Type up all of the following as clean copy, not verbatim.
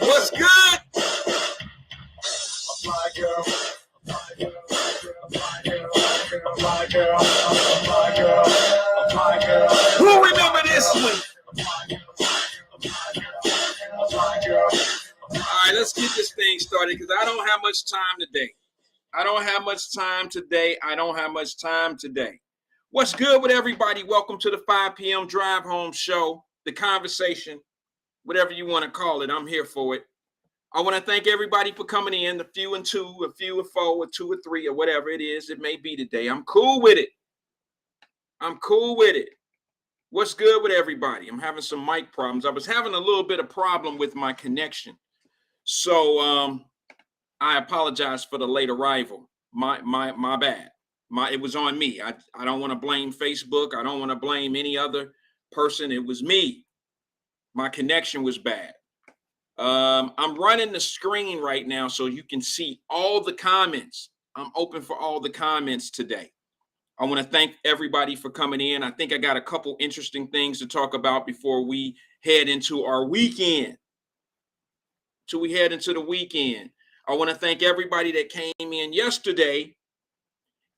What's good? Who remember this one? All right, let's get this thing started because I don't have much time today. What's good with everybody? Welcome to the 5 p.m. Drive Home Show, the conversation, whatever you want to call it. I'm here for it. I want to thank everybody for coming in, a few and two, a few and four, or two or three, or whatever it is it may be today. I'm cool with it. What's good with everybody? I'm having some mic problems. I was having a little bit of problem with my connection. So I apologize for the late arrival. My bad. It was on me. I don't want to blame Facebook. I don't want to blame any other person. It was me. My connection was bad. I'm running the screen right now so you can see all the comments. I'm open for all the comments today. I want to thank everybody for coming in. I think I got a couple interesting things to talk about before we head into our weekend. I want to thank everybody that came in yesterday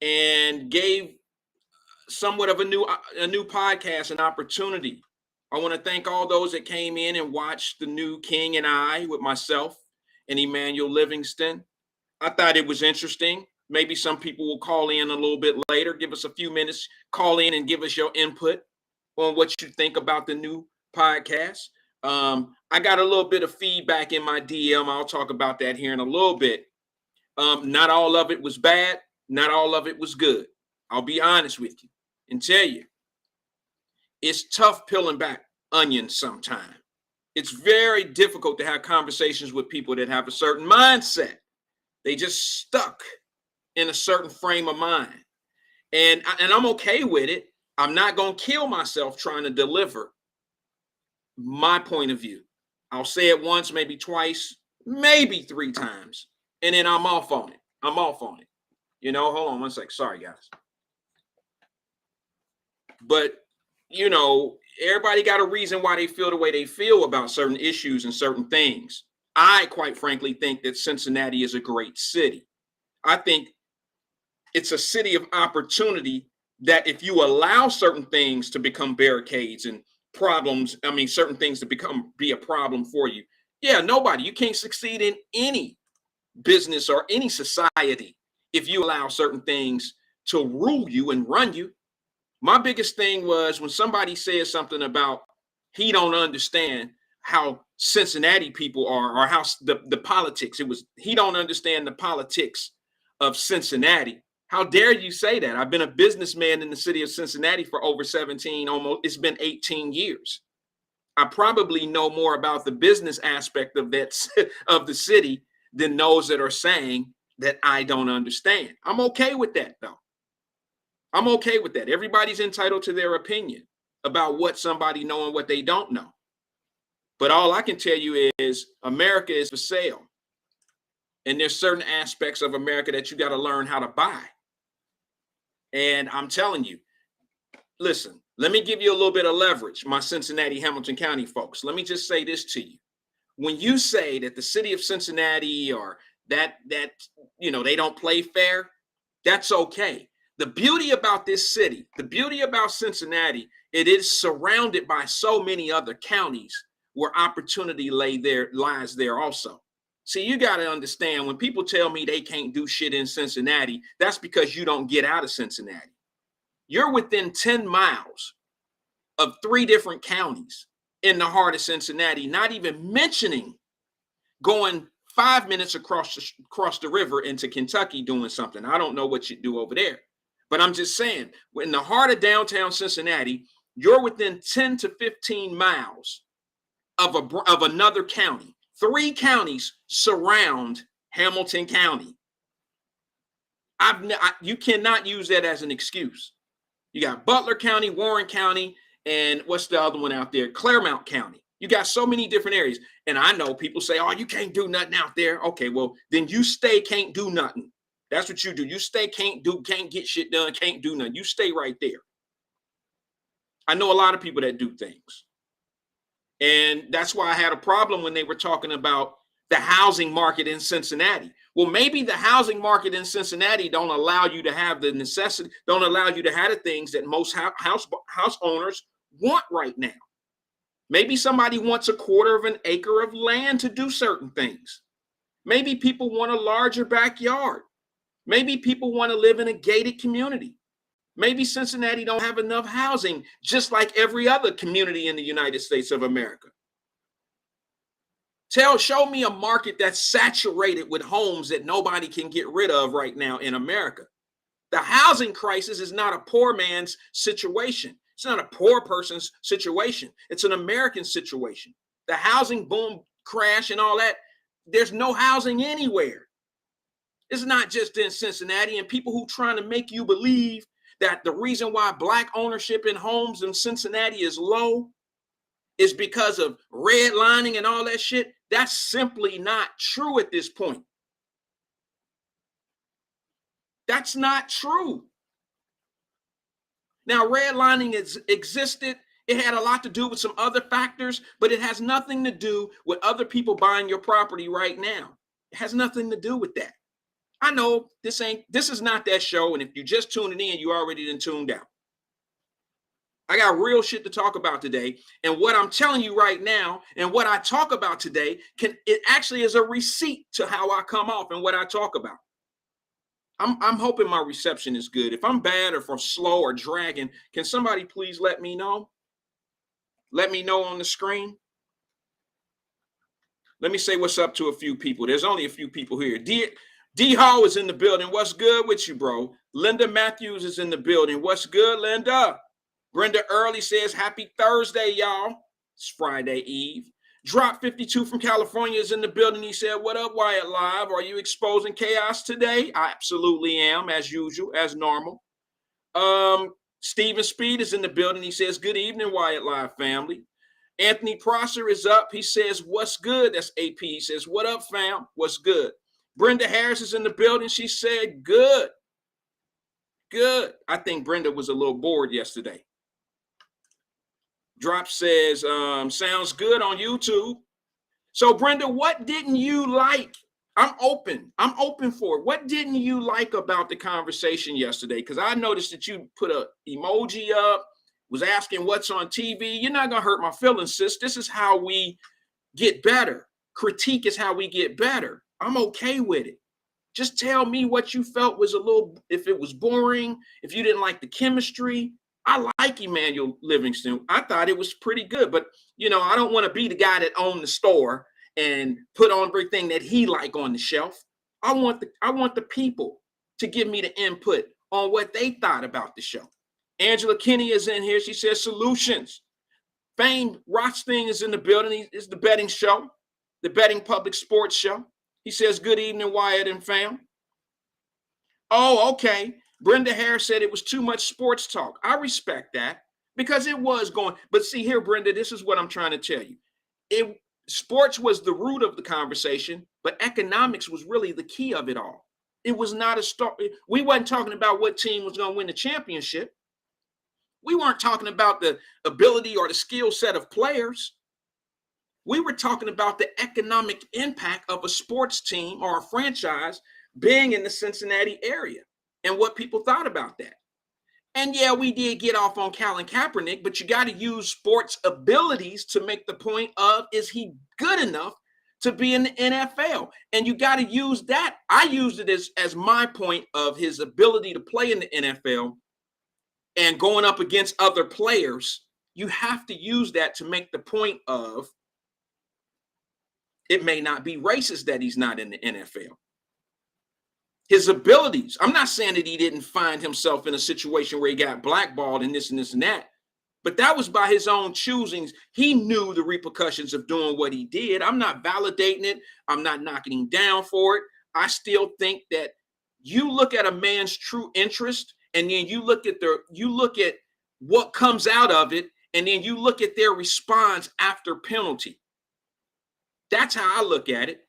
and gave somewhat of a new podcast an opportunity. I want to thank all those that came in and watched the new King and I with myself and Emmanuel Livingston. I thought it was interesting. Maybe some people will call in a little bit later, give us a few minutes, call in and give us your input on what you think about the new podcast. I got a little bit of feedback in my DM. I'll talk about that here in a little bit. Not all of it was bad. Not all of it was good. I'll be honest with you and tell you, it's tough peeling back onions sometimes. It's very difficult to have conversations with people that have a certain mindset. They just stuck in a certain frame of mind. And I'm okay with it. I'm not going to kill myself trying to deliver my point of view. I'll say it once, maybe twice, maybe 3 times, and then I'm off on it. You know, hold on one sec. Sorry, guys. But, you know, everybody got a reason why they feel the way they feel about certain issues and certain things. I, quite frankly, think that Cincinnati is a great city. I think it's a city of opportunity that if you allow certain things to become barricades and problems, certain things to be a problem for you. Yeah, you can't succeed in any business or any society if you allow certain things to rule you and run you. My biggest thing was when somebody says something about he don't understand how Cincinnati people are or how the politics. It was he don't understand the politics of Cincinnati. How dare you say that? I've been a businessman in the city of Cincinnati for over 17, almost, it's been 18 years. I probably know more about the business aspect of that of the city than those that are saying that I don't understand. I'm okay with that, though. I'm okay with that. Everybody's entitled to their opinion about what somebody know and what they don't know. But all I can tell you is America is for sale. And there's certain aspects of America that you got to learn how to buy. And I'm telling you, listen, let me give you a little bit of leverage, my Cincinnati, Hamilton County folks. Let me just say this to you. When you say that the city of Cincinnati or that they don't play fair, that's okay. The beauty about this city, the beauty about Cincinnati, it is surrounded by so many other counties where opportunity lies there also. See, you got to understand, when people tell me they can't do shit in Cincinnati, that's because you don't get out of Cincinnati. You're within 10 miles of 3 different counties in the heart of Cincinnati, not even mentioning going 5 minutes across the river into Kentucky doing something. I don't know what you do over there, but I'm just saying, in the heart of downtown Cincinnati, you're within 10 to 15 miles of another county. 3 counties surround Hamilton County. You cannot use that as an excuse. You got Butler County, Warren County, and what's the other one out there? Claremont County. You got so many different areas. And I know people say, oh, you can't do nothing out there. Okay, well, then you stay, can't do nothing. That's what you do. You stay, can't get shit done, can't do nothing. You stay right there. I know a lot of people that do things. And that's why I had a problem when they were talking about the housing market in Cincinnati. Well, maybe the housing market in Cincinnati don't allow you to have the necessity, don't allow you to have the things that most house owners want right now. Maybe somebody wants 1/4 of an acre of land to do certain things. Maybe people want a larger backyard. Maybe people want to live in a gated community. Maybe Cincinnati don't have enough housing, just like every other community in the United States of America. Show me a market that's saturated with homes that nobody can get rid of right now in America. The housing crisis is not a poor man's situation. It's not a poor person's situation. It's an American situation. The housing boom, crash, and all that, there's no housing anywhere. It's not just in Cincinnati, and people who trying to make you believe that the reason why Black ownership in homes in Cincinnati is low is because of redlining and all that shit. That's simply not true at this point. That's not true. Now, redlining existed. It had a lot to do with some other factors, but it has nothing to do with other people buying your property right now. It has nothing to do with that. I know this is not that show, and if you just tuning in, you already done tuned out. I got real shit to talk about today, and what I'm telling you right now, and what I talk about today, it actually is a receipt to how I come off and what I talk about. I'm hoping my reception is good. If I'm bad or if I'm slow or dragging, can somebody please let me know? Let me know on the screen. Let me say what's up to a few people. There's only a few people here. D Hall is in the building. What's good with you, bro? Linda Matthews is in the building. What's good, Linda? Brenda Early says, happy Thursday, y'all. It's Friday Eve. Drop 52 from California is in the building. He said, what up, Wyatt-Live? Are you exposing chaos today? I absolutely am, as usual, as normal. Stephen Speed is in the building. He says, good evening, Wyatt-Live family. Anthony Prosser is up. He says, what's good? That's AP. He says, what up, fam? What's good? Brenda Harris is in the building. She said, good. Good. I think Brenda was a little bored yesterday. Drop says, sounds good on YouTube. So, Brenda, what didn't you like? I'm open for it. What didn't you like about the conversation yesterday? Because I noticed that you put an emoji up, was asking what's on TV. You're not going to hurt my feelings, sis. This is how we get better. Critique is how we get better. I'm okay with it. Just tell me what you felt was if it was boring, if you didn't like the chemistry. I like Emmanuel Livingston. I thought it was pretty good, but I don't want to be the guy that owned the store and put on everything that he like on the shelf. I want the people. to give me the input on what they thought about the show. Angela Kinney is in here. She says solutions. Fame Rothstein is in the building. It's the betting show, the betting public sports show. He says, good evening, Wyatt and fam. Oh, okay. Brenda Harris said it was too much sports talk. I respect that because it was going. But see here, Brenda, this is what I'm trying to tell you. Sports was the root of the conversation, but economics was really the key of it all. It was not a story. We wasn't talking about what team was going to win the championship. We weren't talking about the ability or the skill set of players. We were talking about the economic impact of a sports team or a franchise being in the Cincinnati area and what people thought about that. And yeah, we did get off on Colin Kaepernick, but you got to use sports abilities to make the point of, is he good enough to be in the NFL? And you got to use that. I used it as my point of his ability to play in the NFL and going up against other players. You have to use that to make the point of, it may not be racist that he's not in the NFL. His abilities. I'm not saying that he didn't find himself in a situation where he got blackballed and this and this and that, but that was by his own choosings. He knew the repercussions of doing what he did. I'm not validating it. I'm not knocking him down for it. I still think that you look at a man's true interest, and then you look at what comes out of it, and then you look at their response after penalty. That's how I look at it.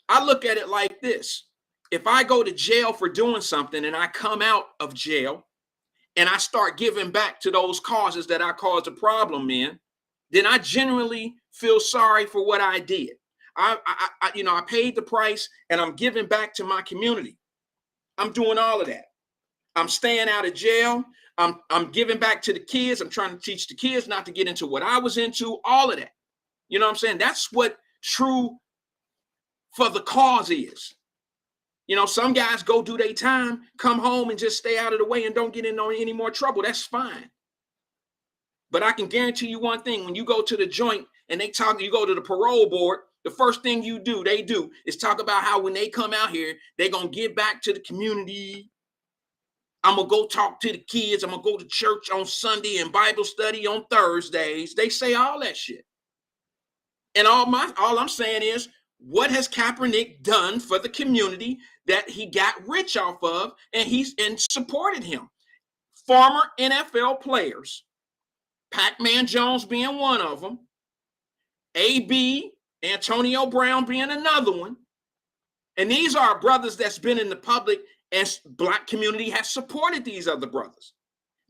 I look at it like this. If I go to jail for doing something and I come out of jail and I start giving back to those causes that I caused a problem in, then I genuinely feel sorry for what I did. I paid the price and I'm giving back to my community. I'm doing all of that. I'm staying out of jail. I'm giving back to the kids. I'm trying to teach the kids not to get into what I was into, all of that. You know what I'm saying? That's what true for the cause is. You know, some guys go do their time, come home and just stay out of the way and don't get in any more trouble. That's fine. But I can guarantee you one thing. When you go to the joint and you go to the parole board, the first thing they do is talk about how when they come out here, they're going to give back to the community. I'm going to go talk to the kids. I'm going to go to church on Sunday and Bible study on Thursdays. They say all that shit. And all I'm saying is, what has Kaepernick done for the community that he got rich off of and supported him? Former NFL players, Pac-Man Jones being one of them, AB, Antonio Brown being another one. And these are brothers that's been in the public, and Black community has supported these other brothers.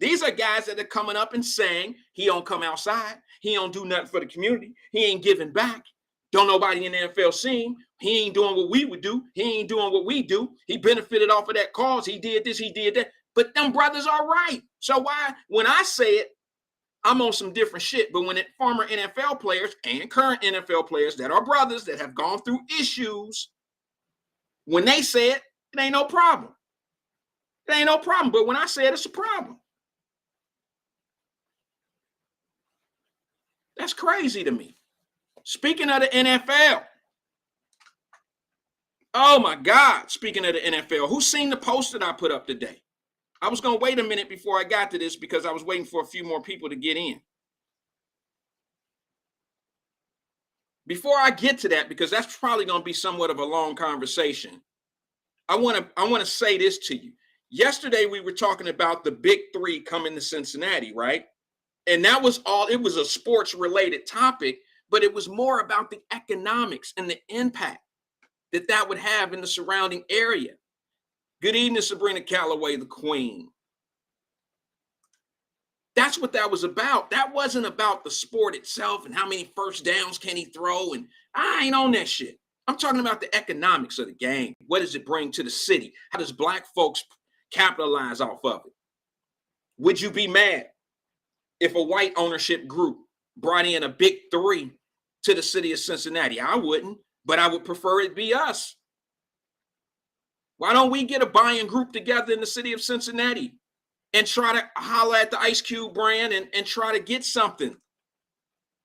These are guys that are coming up and saying, he don't come outside. He don't do nothing for the community. He ain't giving back. Don't nobody in the NFL see him. He ain't doing what we would do. He ain't doing what we do. He benefited off of that cause. He did this, he did that. But them brothers are right. So why, when I say it, I'm on some different shit. But when former NFL players and current NFL players that are brothers that have gone through issues, when they say it, it ain't no problem. It ain't no problem. But when I say it, it's a problem. That's crazy to me. Speaking of the NFL, oh my God, speaking of the NFL, who's seen the post that I put up today? I was going to wait a minute before I got to this because I was waiting for a few more people to get in. Before I get to that, because that's probably going to be somewhat of a long conversation, I want to say this to you. Yesterday, we were talking about the big three coming to Cincinnati, right? And that was all, it was a sports related topic, but it was more about the economics and the impact that would have in the surrounding area. Good evening, Sabrina Calloway, the queen. That's what that was about. That wasn't about the sport itself and how many first downs can he throw. And I ain't on that shit. I'm talking about the economics of the game. What does it bring to the city? How does Black folks capitalize off of it? Would you be mad if a white ownership group brought in a big three to the city of Cincinnati? I wouldn't, but I would prefer it be us. Why don't we get a buying group together in the city of Cincinnati and try to holler at the Ice Cube brand and try to get something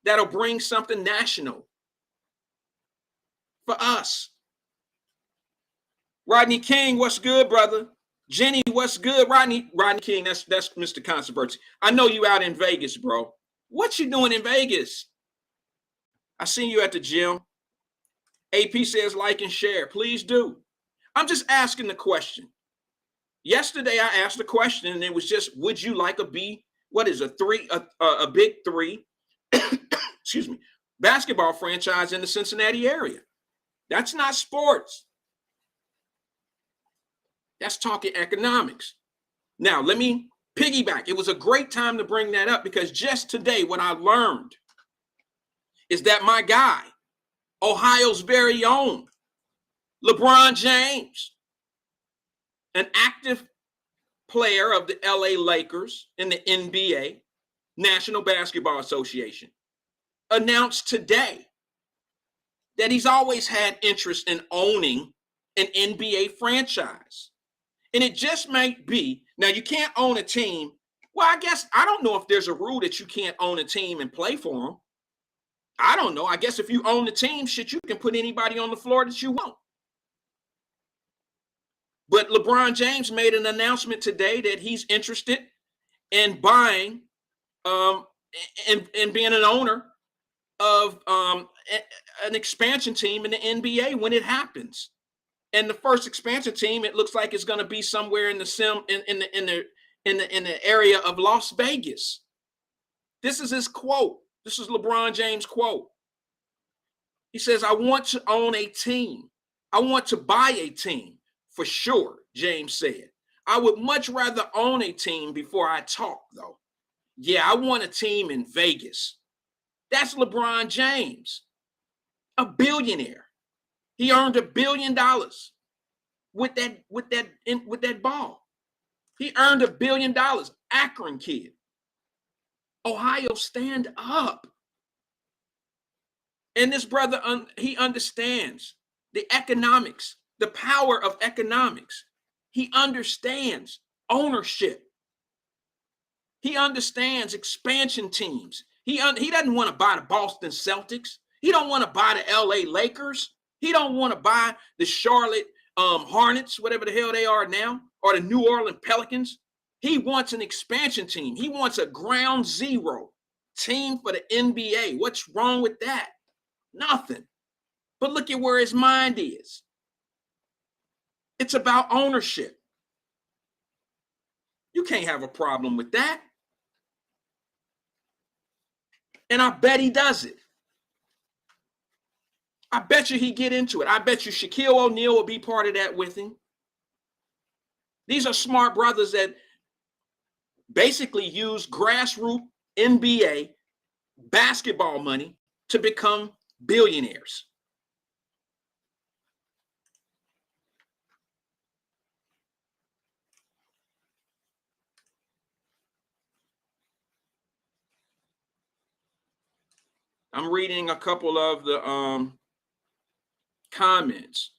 that'll bring something national for us? Rodney King, what's good, brother? Jenny, what's good? Rodney King, that's Mr. Controversy. I know you out in Vegas, bro. What you doing in Vegas? I seen you at the gym. AP says like and share. Please do. I'm just asking the question. Yesterday I asked a question and it was just, would you like a big three, excuse me, basketball franchise in the Cincinnati area? That's not sports. That's talking economics. Now, let me piggyback. It was a great time to bring that up because just today, what I learned is that my guy, Ohio's very own, LeBron James, an active player of the LA Lakers in the NBA, National Basketball Association, announced today that he's always had interest in owning an NBA franchise. And it just might be, now you can't own a team. Well, I guess, I don't know if there's a rule that you can't own a team and play for them. I don't know. I guess if you own the team, shit, you can put anybody on the floor that you want. But LeBron James made an announcement today that he's interested in buying and being an owner of an expansion team in the NBA when it happens. And the first expansion team, it looks like it's going to be somewhere in the area of Las Vegas. This is his quote. This is LeBron James' quote. He says, "I want to own a team. I want to buy a team for sure," James said. "I would much rather own a team before I talk, though. Yeah, I want a team in Vegas." That's LeBron James, a billionaire. He earned $1 billion with that ball. He earned $1 billion. Akron kid. Ohio, stand up. And this brother, he understands the economics, the power of economics. He understands ownership. He understands expansion teams. He doesn't want to buy the Boston Celtics. He don't want to buy the LA Lakers. He don't want to buy the Charlotte Hornets, whatever the hell they are now, or the New Orleans Pelicans. He wants an expansion team. He wants a ground zero team for the NBA. What's wrong with that? Nothing. But look at where his mind is. It's about ownership. You can't have a problem with that. And I bet he does it. I bet you he get into it. I bet you Shaquille O'Neal will be part of that with him. These are smart brothers that basically use grassroots NBA basketball money to become billionaires. I'm reading a couple of the comments.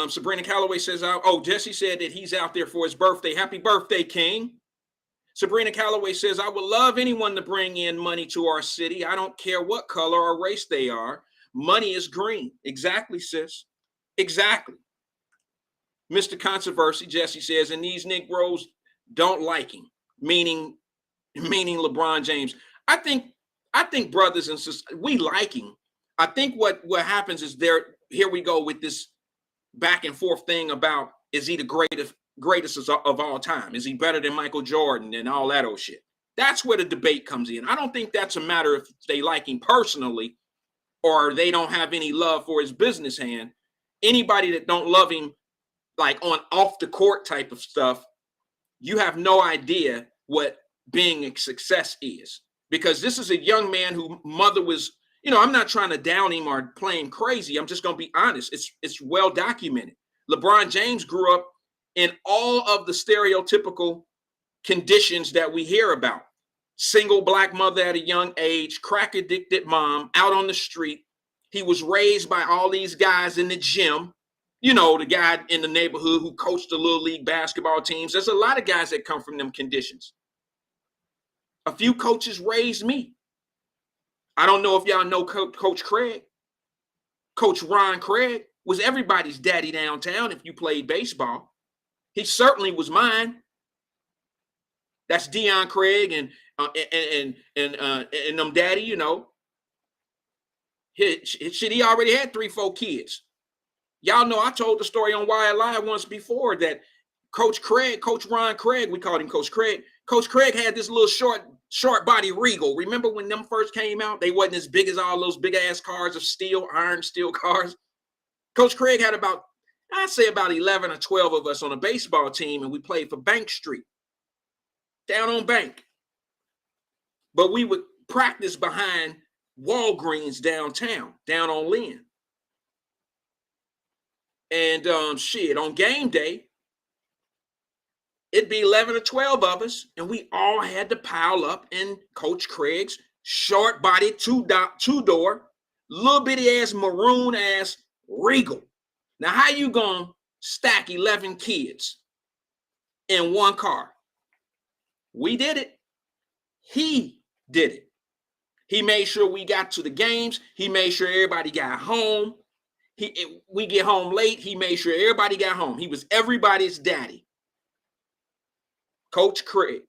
Sabrina Calloway says, Jesse said that he's out there for his birthday. Happy birthday, King. Sabrina Calloway says, I would love anyone to bring in money to our city. I don't care what color or race they are. Money is green. Exactly, sis. Exactly. Mr. Controversy, Jesse says, and these Negroes don't like him, meaning LeBron James. I think brothers and sisters, we like him. I think what happens is here we go with this back and forth thing about, is he the greatest of all time? Is he better than Michael Jordan and all that old shit? That's where the debate comes in. I don't think that's a matter if they like him personally or they don't have any love for his business hand. Anybody that don't love him, like on off the court type of stuff, you have no idea what being a success is. Because this is a young man whose mother was, I'm not trying to down him or play him crazy. I'm just going to be honest. It's well documented. LeBron James grew up in all of the stereotypical conditions that we hear about. Single black mother at a young age, crack addicted mom, out on the street. He was raised by all these guys in the gym. The guy in the neighborhood who coached the little league basketball teams. There's a lot of guys that come from them conditions. A few coaches raised me. I don't know if y'all know Coach Craig, Coach Ron Craig. was everybody's daddy downtown if you played baseball. He certainly was mine. That's Deion Craig and them daddy, you know. He already had 3-4 kids. Y'all know I told the story on Wyatt-Live once before that Coach Ron Craig, we called him Coach Craig. Coach Craig had this little short body Regal. Remember when them first came out? They wasn't as big as all those big ass cars of iron steel cars. Coach Craig had I'd say about 11 or 12 of us on a baseball team, and we played for Bank Street, down on Bank. But we would practice behind Walgreens downtown, down on Lynn. And on game day, it'd be 11 or 12 of us, and we all had to pile up in Coach Craig's short body, two-door, little bitty ass maroon ass Regal. Now, how you gonna stack 11 kids in one car? We did it. He did it. He made sure we got to the games. He made sure everybody got home. We get home late. He made sure everybody got home. He was everybody's daddy. Coach Craig.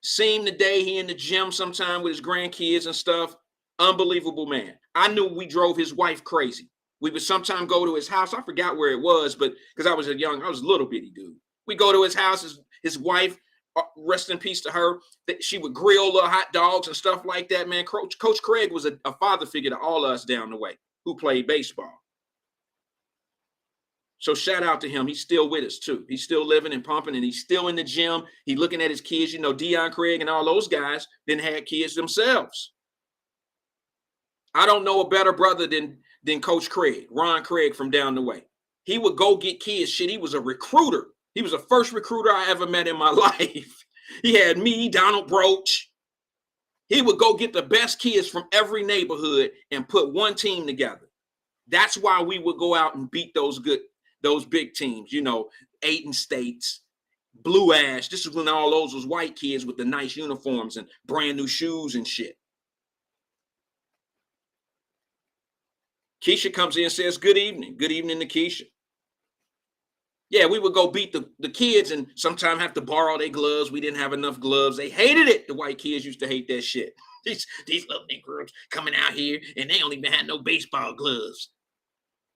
See him today. He in the gym sometime with his grandkids and stuff. Unbelievable man. I knew we drove his wife crazy. We would sometime go to his house. I forgot where it was, but because I was a little bitty dude. We go to his house. His wife, rest in peace to her, that she would grill little hot dogs and stuff like that, man. Coach Craig was a father figure to all of us down the way who played baseball. So shout out to him. He's still with us too. He's still living and pumping, and he's still in the gym. He's looking at his kids. You know, Deion Craig and all those guys didn't have kids themselves. I don't know a better brother than Coach Craig, Ron Craig from down the way. He would go get kids. Shit, he was a recruiter. He was the first recruiter I ever met in my life. He had me, Donald Broach. He would go get the best kids from every neighborhood and put one team together. That's why we would go out and beat those big teams, you know, Aiton States, Blue Ash. This is when all those was white kids with the nice uniforms and brand new shoes and shit. Keisha comes in and says, good evening. Good evening to Keisha. Yeah, we would go beat the kids and sometimes have to borrow their gloves. We didn't have enough gloves. They hated it. The white kids used to hate that shit. These little niggas coming out here and they don't even have no baseball gloves.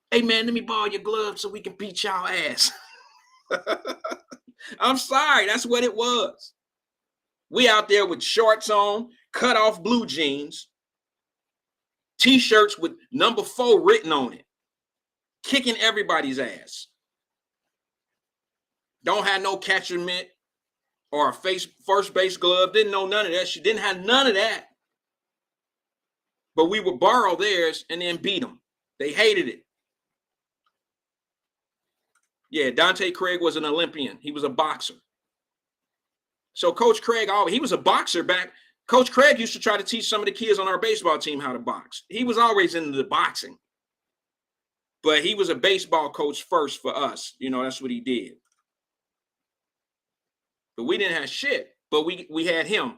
Hey, man, let me borrow your gloves so we can beat y'all ass. I'm sorry. That's what it was. We out there with shorts on, cut off blue jeans, T-shirts with number 4 written on it, kicking everybody's ass. Don't have no catcher mitt or a first base glove. Didn't know none of that. She didn't have none of that. But we would borrow theirs and then beat them. They hated it. Yeah, Dante Craig was an Olympian. He was a boxer. So Coach Craig, he was a boxer back. Coach Craig used to try to teach some of the kids on our baseball team how to box. He was always into the boxing. But he was a baseball coach first for us. You know, that's what he did. But we didn't have shit. But we had him.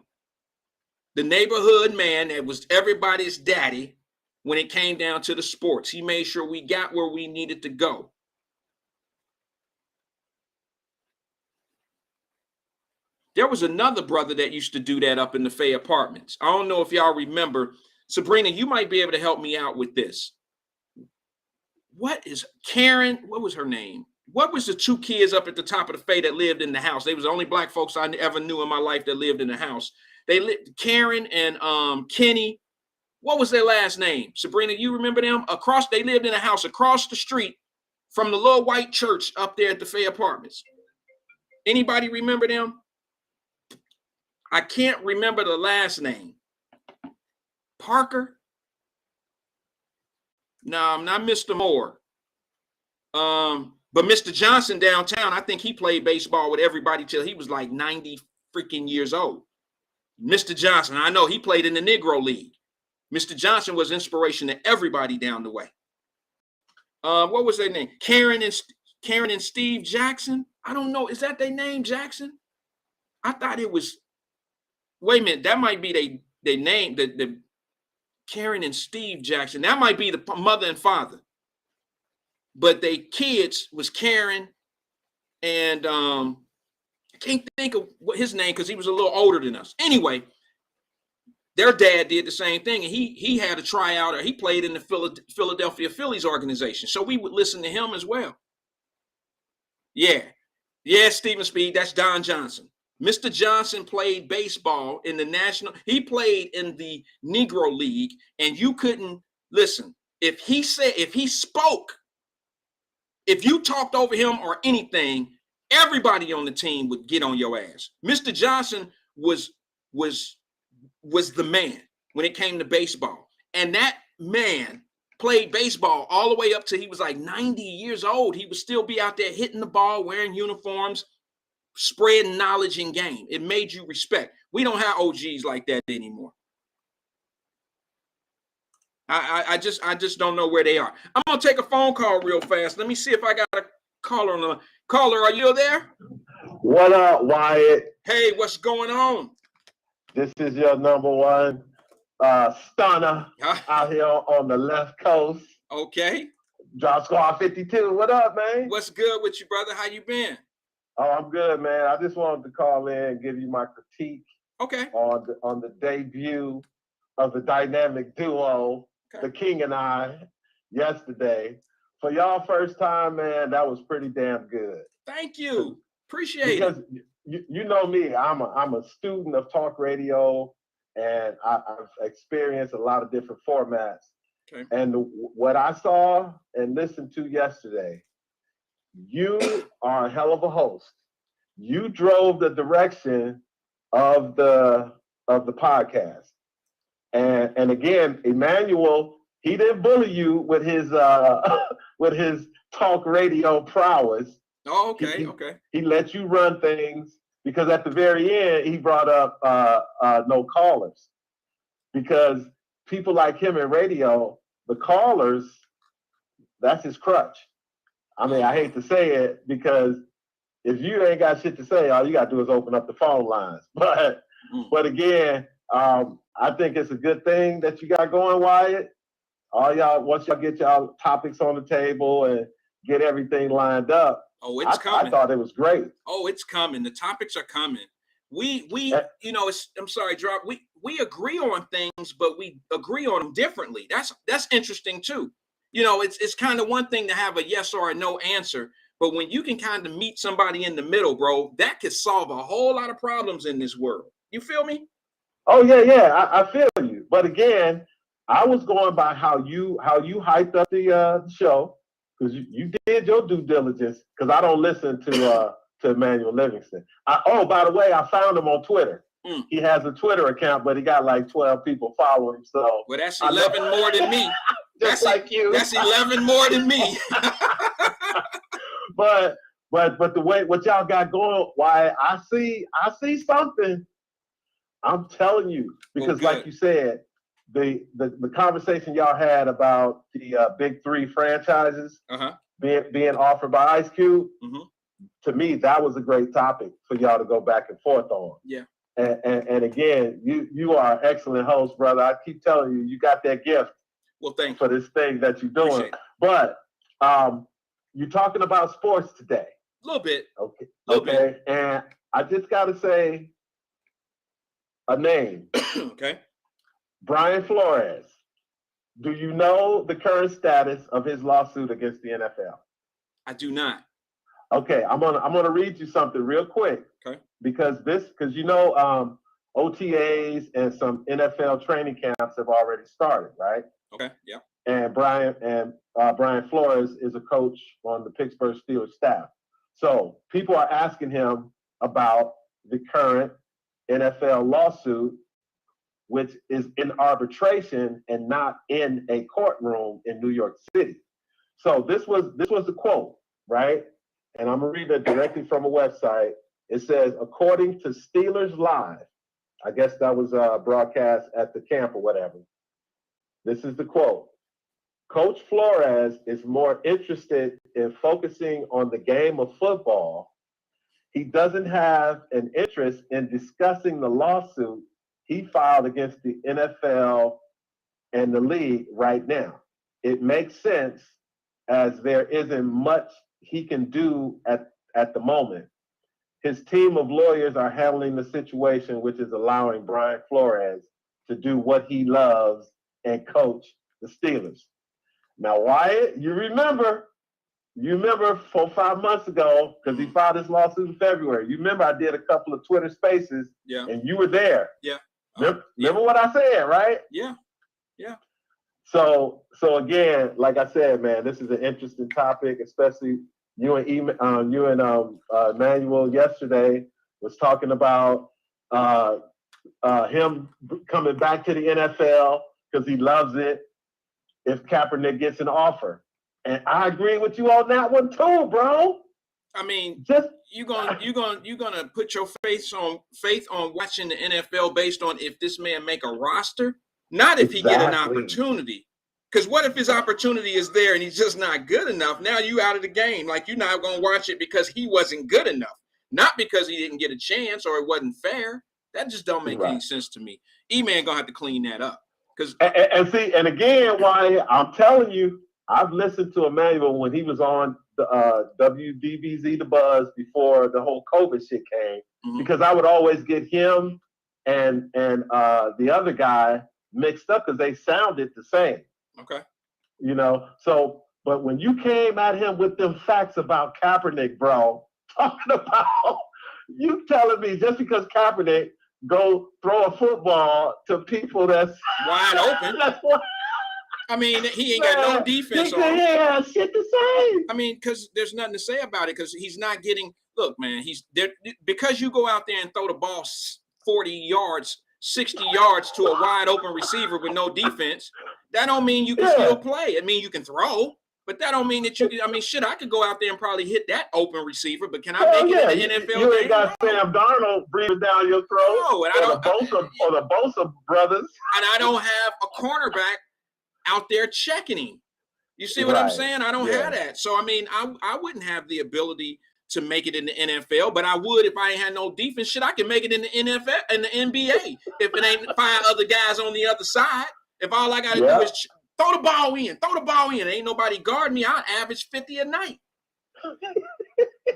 The neighborhood man that was everybody's daddy when it came down to the sports. He made sure we got where we needed to go. There was another brother that used to do that up in the Fay Apartments. I don't know if y'all remember. Sabrina, you might be able to help me out with this. What is Karen? What was her name? What was the 2 kids up at the top of the Fay that lived in the house? They was the only black folks I ever knew in my life that lived in the house. They lived, Karen and Kenny. What was their last name? Sabrina, you remember them? They lived in a house across the street from the little white church up there at the Fay Apartments. Anybody remember them? I can't remember the last name. Parker? No, I'm not Mr. Moore. But Mr. Johnson downtown, I think he played baseball with everybody till he was like 90 freaking years old. Mr. Johnson, I know he played in the Negro League. Mr. Johnson was inspiration to everybody down the way. What was their name? Karen and Steve Jackson? I don't know. Is that their name, Jackson? I thought it was. Wait a minute. That might be they name, the Karen and Steve Jackson. That might be the mother and father. but they kids was Karen and I can't think of what his name because he was a little older than us. Anyway, their dad did the same thing, and he had a tryout, or he played in the Philadelphia Phillies organization. So we would listen to him as well. Yeah, Stephen Speed. That's Don Johnson. Mr. Johnson played baseball in the national. He played in the Negro League, and you couldn't listen if he spoke, if you talked over him or anything. Everybody on the team would get on your ass. Mr. Johnson was the man when it came to baseball. And that man played baseball all the way up to he was like 90 years old. He would still be out there hitting the ball, wearing uniforms, spreading knowledge in game. It made you respect. We don't have OGs like that anymore. I just don't know where they are. I'm gonna take a phone call real fast. Let me see if I got a caller on the caller. Are you there? What up, Wyatt? Hey, what's going on? This is your number one stunner out here on the left coast. Okay. Drop Squad 52. What up, man? What's good with you, brother? How you been? Oh, I'm good, man. I just wanted to call in and give you my critique. Okay. On the debut of the dynamic duo, The King and I, yesterday. For y'all first time, man, that was pretty damn good. Thank you. Appreciate it. Because you know me, I'm a student of talk radio, and I've experienced a lot of different formats. Okay. And what I saw and listened to yesterday, you are a hell of a host. You drove the direction of the podcast. And again, Emmanuel, he didn't bully you with his talk radio prowess. Oh, okay, okay. He let you run things because at the very end he brought up no callers, because people like him in radio, the callers, that's his crutch. I mean, I hate to say it, because if you ain't got shit to say, all you got to do is open up the phone lines. But again, I think it's a good thing that you got going, Wyatt. All y'all, once y'all get y'all topics on the table and get everything lined up. Oh, it's coming. I thought it was great. Oh, it's coming. The topics are coming. We you know, I'm sorry, Drop. We agree on things, but we agree on them differently. That's interesting too. You know, it's kind of one thing to have a yes or a no answer, but when you can kind of meet somebody in the middle, bro, that could solve a whole lot of problems in this world. You feel me? Oh yeah, I feel you. But again, I was going by how you hyped up the show, because you did your due diligence. Because I don't listen to Emmanuel Livingston. By the way, I found him on Twitter. He has a Twitter account, but he got like 12 people following him. So well, that's 11 more than me. Just like you. That's 11 more than me. But the way what y'all got going, why I see something. I'm telling you, because like you said, the conversation y'all had about the big three franchises being offered by Ice Cube, to me, that was a great topic for y'all to go back and forth on. Yeah. And again, you are an excellent host, brother. I keep telling you, you got that gift. Well, thank you for this thing that you're doing. But you're talking about sports today. A little bit. Okay. Little bit. And I just got to say a name. Okay. Brian Flores. Do you know the current status of his lawsuit against the NFL? I do not. Okay, I'm gonna read you something real quick. Okay. Because you know, OTAs and some NFL training camps have already started, right? Okay. Yeah. And Brian Flores is a coach on the Pittsburgh Steelers staff. So people are asking him about the current NFL lawsuit, which is in arbitration and not in a courtroom in New York City. So this was the quote, right? And I'm gonna read it directly from a website. It says, according to Steelers Live, I guess that was broadcast at the camp or whatever. This is the quote. Coach Flores is more interested in focusing on the game of football. He doesn't have an interest in discussing the lawsuit he filed against the NFL and the league right now. It makes sense as there isn't much he can do at the moment. His team of lawyers are handling the situation, which is allowing Brian Flores to do what he loves and coach the Steelers. Now, Wyatt, you remember 4 or 5 months ago, because he filed his lawsuit in February. You remember I did a couple of Twitter spaces, and you were there. Yeah. Remember what I said, right? Yeah. So again, like I said, man, this is an interesting topic, especially you and Emmanuel yesterday was talking about him coming back to the NFL because he loves it if Kaepernick gets an offer. And I agree with you on that one too, bro. I mean, just you're gonna put your faith on watching the NFL based on if this man make a roster, not if he get an opportunity. Because what if his opportunity is there and he's just not good enough? Now you out of the game. Like, you're not gonna watch it because he wasn't good enough, not because he didn't get a chance or it wasn't fair. That just don't make any sense to me. E-Man gonna have to clean that up. Because and again, why I'm telling you, I've listened to Emmanuel when he was on the WDBZ The Buzz before the whole COVID shit came, because I would always get him and the other guy mixed up because they sounded the same. Okay. You know, so, but when you came at him with them facts about Kaepernick, bro, talking about you telling me just because Kaepernick go throw a football to people that's wide open. I mean, he ain't got no defense on him. Yeah, shit to say. I mean, because there's nothing to say about it, because he's not getting. Look, man, he's there because you go out there and throw the ball 40 yards, 60 yards to a wide open receiver with no defense. That don't mean you can still play. It means you can throw, but that don't mean that you can. I mean, shit, I could go out there and probably hit that open receiver, but can I make it in the NFL? You ain't got Sam Darnold breathing down your throat. No, and or the Bosa brothers. And I don't have a cornerback out there checking him. You see what I'm saying? I don't have that. So, I mean, I wouldn't have the ability to make it in the NFL, but I would if I ain't had no defense. Shit, I can make it in the NFL and the NBA if it ain't 5 other guys on the other side. If all I got to do is throw the ball in, ain't nobody guarding me, I'll average 50 a night.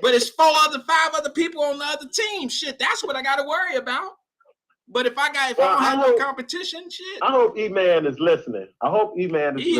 But it's 5 other people on the other team. Shit, that's what I got to worry about. But if I don't have no competition, shit. I hope E-Man is listening. He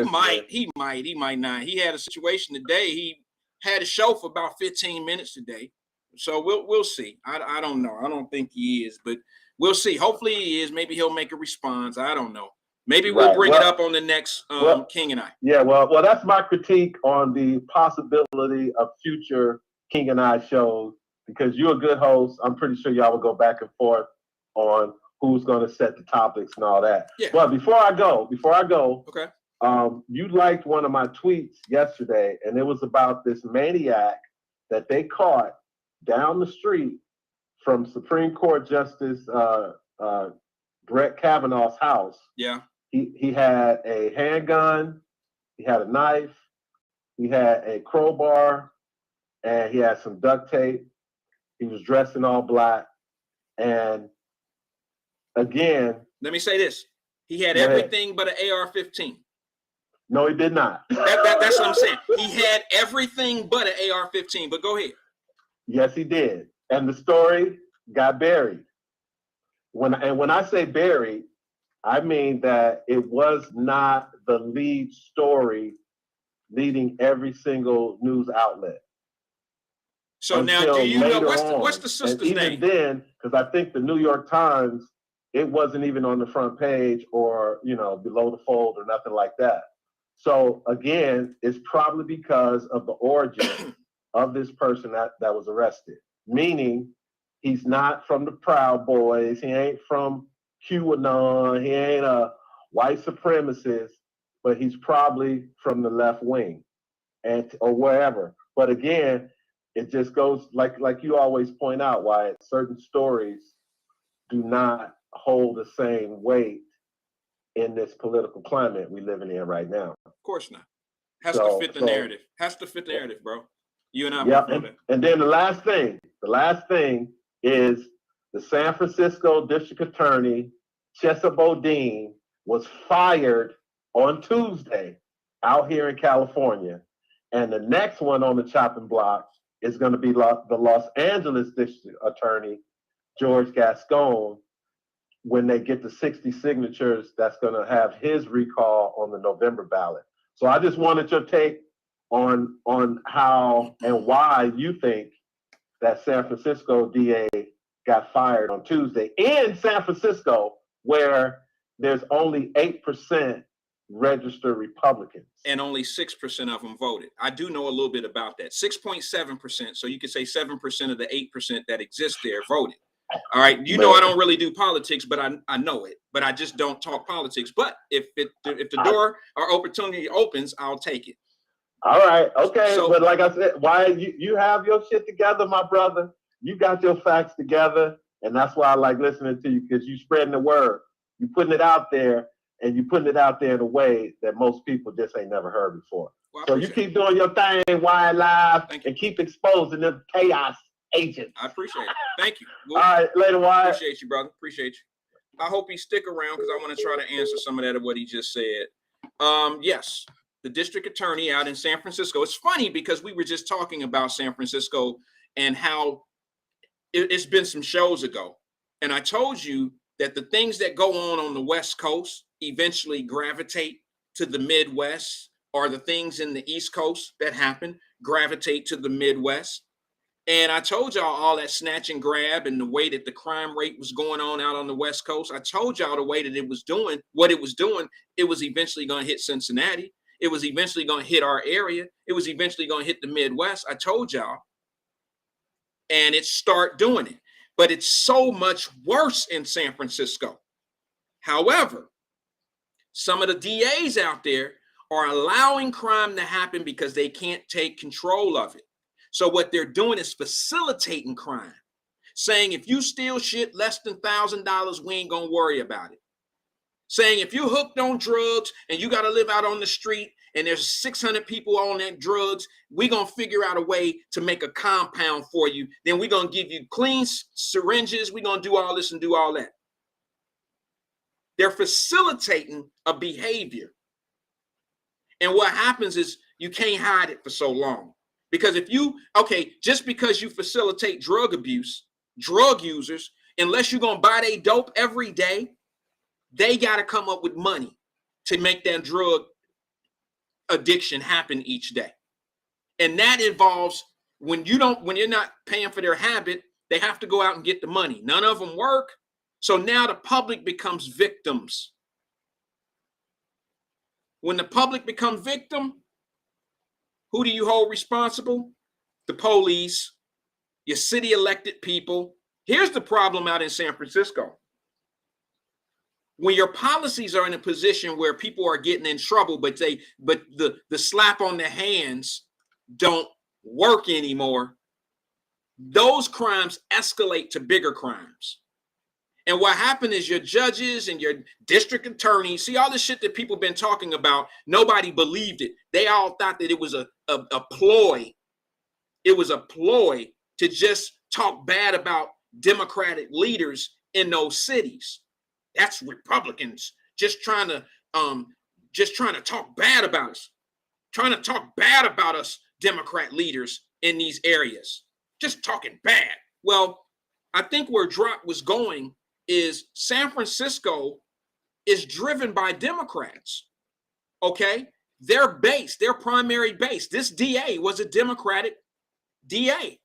might not. He had a situation today. He had a show for about 15 minutes today. So we'll see. I don't know. I don't think he is, but we'll see. Hopefully he is. Maybe he'll make a response. I don't know. Maybe we'll bring it up on the next King and I. Yeah, well, that's my critique on the possibility of future King and I shows, because you're a good host. I'm pretty sure y'all will go back and forth on who's going to set the topics and all that. Yeah. But before I go, okay. You liked one of my tweets yesterday, and it was about this maniac that they caught down the street from Supreme Court Justice Brett Kavanaugh's house. Yeah. He had a handgun, he had a knife, he had a crowbar, and he had some duct tape. He was dressed in all black. And again, let me say this. He had everything but an AR-15. No, he did not. That's what I'm saying. He had everything but an AR-15, but go ahead. Yes, he did. And the story got buried. When I say buried, I mean that it was not the lead story leading every single news outlet. So now, do you know what's the sister's name? Even then, because I think the New York Times, it wasn't even on the front page or below the fold or nothing like that. So again, it's probably because of the origin of this person that was arrested. Meaning, he's not from the Proud Boys. He ain't from QAnon. He ain't a white supremacist, but he's probably from the left wing or wherever. But again, it just goes like you always point out, why certain stories do not hold the same weight in this political climate we living in right now. Of course not. Has to fit the narrative. Has to fit the narrative, bro. You and I. And then the last thing is the San Francisco District Attorney, Chesa Bodine, was fired on Tuesday out here in California. And the next one on the chopping block is going to be the Los Angeles District Attorney, George Gascon, when they get the 60 signatures, that's going to have his recall on the November ballot. So I just wanted your take on how and why you think that San Francisco DA got fired on Tuesday in San Francisco, where there's only 8% registered Republicans. And only 6% of them voted. I do know a little bit about that. 6.7%. So you could say 7% of the 8% that exist there voted. All right. You know, I don't really do politics, but I know it. But I just don't talk politics. But if the door or opportunity opens, I'll take it. All right. Okay. So, but like I said, why you have your shit together, my brother. You got your facts together. And that's why I like listening to you, because you spreading the word. You putting it out there, and you putting it out there in a way that most people just ain't never heard before. Well, so you keep doing your thing, Wyatt-Live, and keep exposing them chaos agents. I appreciate it. Thank you. All right, later, Wyatt. Appreciate you, brother. Appreciate you. I hope he stick around because I want to try to answer some of that of what he just said. Yes, the district attorney out in San Francisco. It's funny because we were just talking about San Francisco and how it's been some shows ago. And I told you that the things that go on the West Coast eventually gravitate to the Midwest, or the things in the East Coast that happen gravitate to the Midwest. And I told y'all all that snatch and grab and the way that the crime rate was going on out on the West Coast. I told y'all the way that it was doing what it was doing. It was eventually going to hit Cincinnati. It was eventually going to hit our area. It was eventually going to hit the Midwest. I told y'all. And it start doing it. But it's so much worse in San Francisco. However, some of the DAs out there are allowing crime to happen because they can't take control of it. So what they're doing is facilitating crime, saying if you steal shit less than $1,000, we ain't gonna worry about it. Saying if you're hooked on drugs and you got to live out on the street and there's 600 people on that drugs, we're going to figure out a way to make a compound for you. Then we're going to give you clean syringes. We're going to do all this and do all that. They're facilitating a behavior. And what happens is you can't hide it for so long. Because just because you facilitate drug abuse, drug users, unless you're going to buy their dope every day, they got to come up with money to make that drug addiction happen each day. And that involves when you're not paying for their habit, they have to go out and get the money. None of them work. So now the public becomes victims. When the public become victim, who do you hold responsible? The police, your city elected people. Here's the problem out in San Francisco. When your policies are in a position where people are getting in trouble, but the slap on the hands don't work anymore, those crimes escalate to bigger crimes. And what happened is your judges and your district attorneys, see all the shit that people been talking about, nobody believed it. They all thought that it was a ploy. It was a ploy to just talk bad about Democratic leaders in those cities. That's Republicans just trying to talk bad about us, trying to talk bad about us, Democrat leaders in these areas, just talking bad. Well, I think where Drop was going is San Francisco is driven by Democrats. Okay, their base, their primary base. This DA was a Democratic DA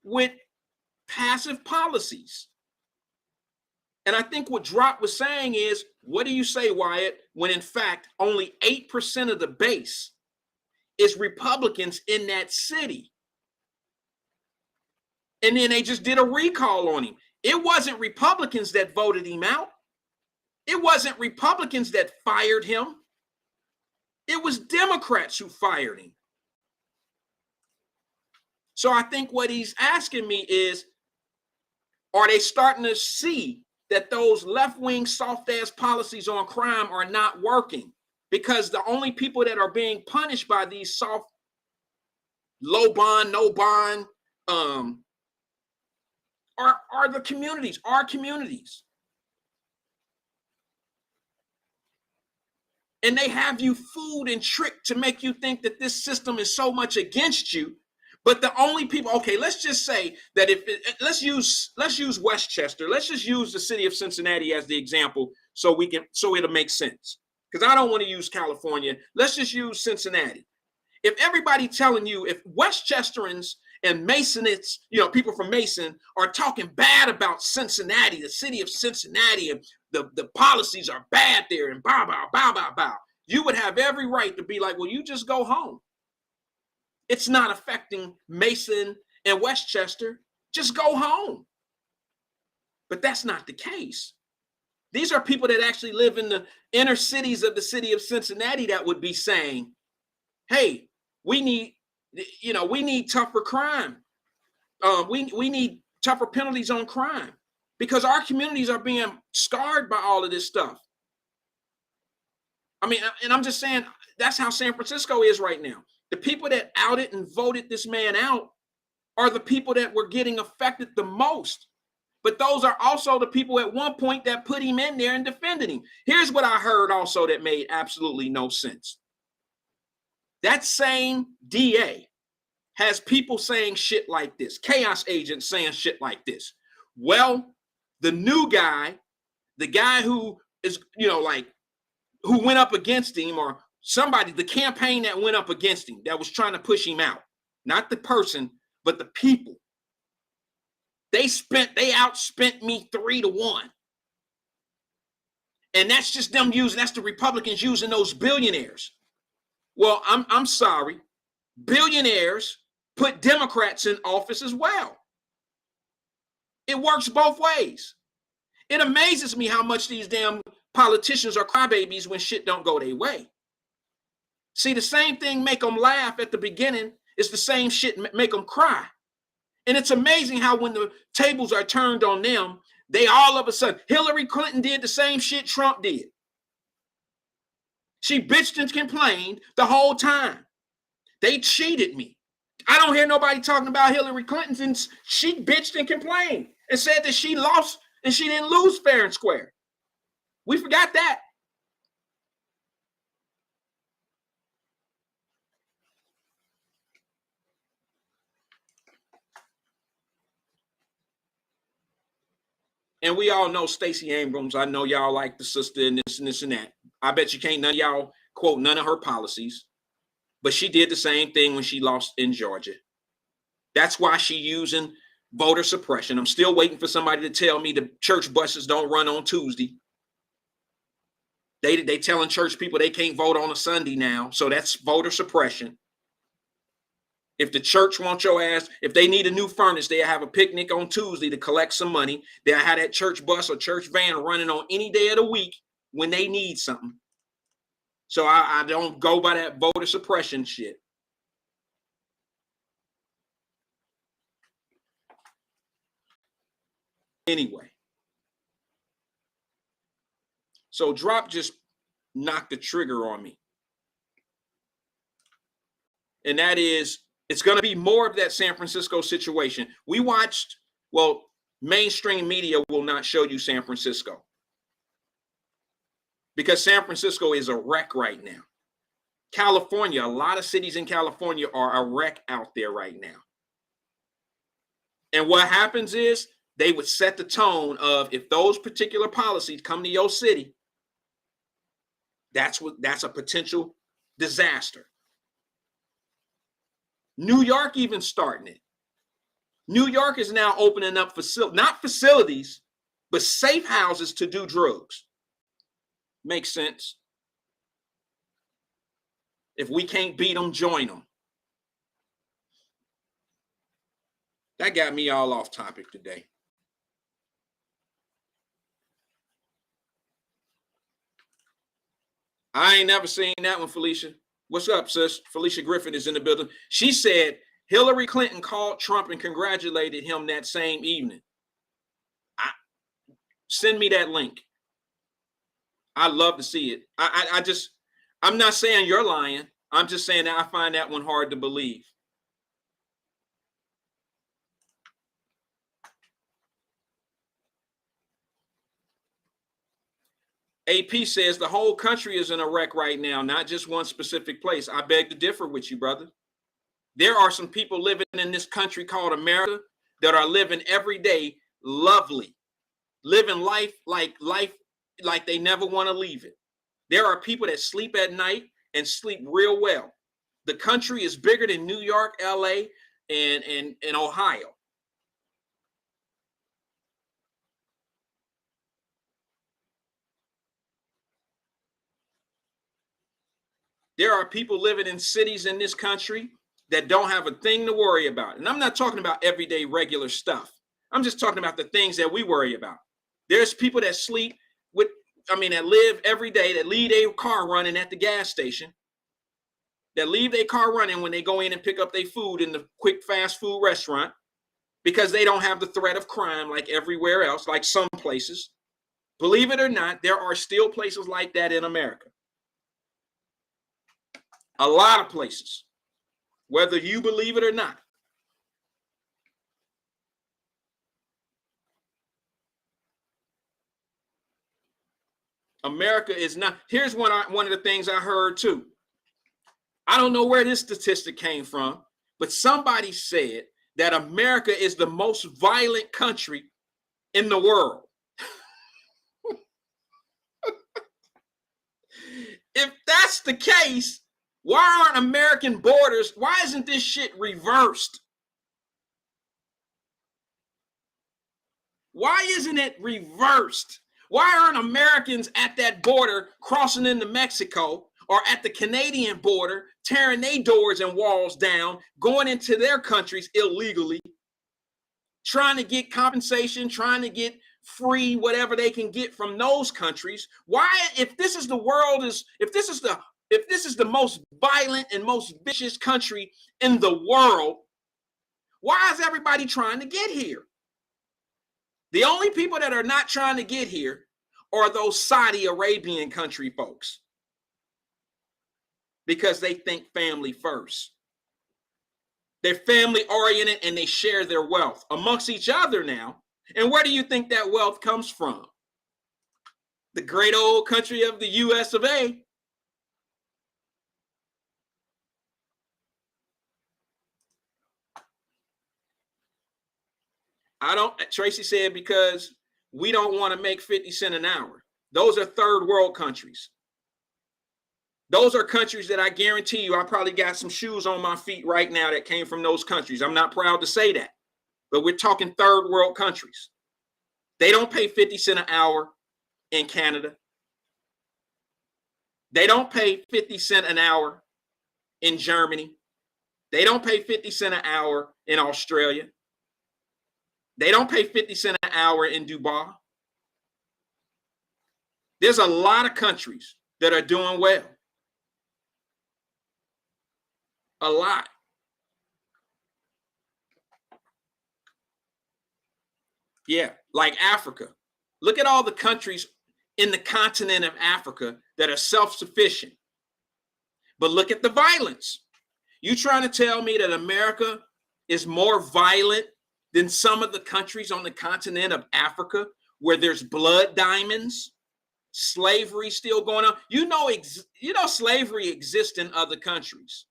with passive policies. And I think what Drop was saying is, what do you say, Wyatt, when in fact only 8% of the base is Republicans in that city? And then they just did a recall on him. It wasn't Republicans that voted him out. It wasn't Republicans that fired him. It was Democrats who fired him. So I think what he's asking me is, are they starting to see that those left-wing soft-ass policies on crime are not working? Because the only people that are being punished by these soft, low bond, no bond, are the communities, our communities. And they have you fooled and tricked to make you think that this system is so much against you. But the only people, okay, let's just say that let's use Westchester. Let's just use the city of Cincinnati as the example so it'll make sense. Because I don't want to use California. Let's just use Cincinnati. If everybody telling you, if Westchesterans and Masonites, people from Mason are talking bad about Cincinnati, the city of Cincinnati, and the policies are bad there, and bow, bow, bow, bow, bow, you would have every right to be like, well, you just go home. It's not affecting Mason and Westchester. Just go home. But that's not the case. These are people that actually live in the inner cities of the city of Cincinnati that would be saying, hey, we need tougher crime. We need tougher penalties on crime because our communities are being scarred by all of this stuff. I mean, and I'm just saying that's how San Francisco is right now. The people that outed and voted this man out are the people that were getting affected the most. But those are also the people at one point that put him in there and defended him. Here's what I heard also that made absolutely no sense. That same DA has people saying shit like this, chaos agents saying shit like this. Well, the new guy, the guy who is, who went up against him, or somebody, the campaign that went up against him, that was trying to push him out, not the person, but the people. They outspent me 3-1. And that's just them that's the Republicans using those billionaires. Well, I'm sorry. Billionaires put Democrats in office as well. It works both ways. It amazes me how much these damn politicians are crybabies when shit don't go their way. See, the same thing make them laugh at the beginning is the same shit make them cry. And it's amazing how when the tables are turned on them, they all of a sudden, Hillary Clinton did the same shit Trump did. She bitched and complained the whole time. They cheated me. I don't hear nobody talking about Hillary Clinton since she bitched and complained and said that she lost and she didn't lose fair and square. We forgot that. And we all know Stacey Abrams. I know y'all like the sister and this and that. I bet you can't none of y'all quote none of her policies. But she did the same thing when she lost in Georgia. That's why she using voter suppression. I'm still waiting for somebody to tell me the church buses don't run on Tuesday. They telling church people they can't vote on a Sunday now. So that's voter suppression. If the church wants your ass, if they need a new furnace, they'll have a picnic on Tuesday to collect some money. They'll have that church bus or church van running on any day of the week when they need something. So I don't go by that voter suppression shit. Anyway. So Drop just knocked the trigger on me. And that is, it's going to be more of that San Francisco situation. We watched, mainstream media will not show you San Francisco. Because San Francisco is a wreck right now. California, a lot of cities in California are a wreck out there right now. And what happens is they would set the tone of if those particular policies come to your city, that's a potential disaster. New York even starting it. New York is now opening up not facilities, but safe houses to do drugs. Makes sense. If we can't beat them, join them. That got me all off topic today. I ain't never seen that one, Felicia. What's up, sis? Felicia Griffin is in the building. She said Hillary Clinton called Trump and congratulated him that same evening. Send me that link. I'd love to see it. I'm not saying you're lying. I'm just saying that I find that one hard to believe. AP says the whole country is in a wreck right now, not just one specific place. I beg to differ with you, brother. There are some people living in this country called America that are living every day lovely, living life like they never want to leave it. There are people that sleep at night and sleep real well. The country is bigger than New York, LA, and Ohio. There are people living in cities in this country that don't have a thing to worry about. And I'm not talking about everyday regular stuff. I'm just talking about the things that we worry about. There's people that sleep that live every day, that leave their car running at the gas station, that leave their car running when they go in and pick up their food in the quick fast food restaurant because they don't have the threat of crime like everywhere else, like some places. Believe it or not, there are still places like that in America. A lot of places, whether you believe it or not. America is not. Here's one of the things I heard too. I don't know where this statistic came from, but somebody said that America is the most violent country in the world. If that's the case, why aren't American borders? Why isn't this shit reversed? Why isn't it reversed? Why aren't Americans at that border crossing into Mexico or at the Canadian border, tearing their doors and walls down, going into their countries illegally, trying to get compensation, trying to get free whatever they can get from those countries? Why, if this is the most violent and most vicious country in the world, why is everybody trying to get here? The only people that are not trying to get here are those Saudi Arabian country folks, because they think family first. They're family oriented and they share their wealth amongst each other now. And where do you think that wealth comes from? The great old country of the US of A. Tracy said, because we don't want to make 50 cents an hour. Those are third world countries. Those are countries that I guarantee you, I probably got some shoes on my feet right now that came from those countries. I'm not proud to say that, but we're talking third world countries. They don't pay 50 cents an hour in Canada. They don't pay 50 cents an hour in Germany. They don't pay 50 cents an hour in Australia. They don't pay 50 cents an hour in Dubai. There's a lot of countries that are doing well. A lot. Yeah, like Africa. Look at all the countries in the continent of Africa that are self-sufficient. But look at the violence. You trying to tell me that America is more violent than some of the countries on the continent of Africa where there's blood diamonds, slavery still going on? You know slavery exists in other countries,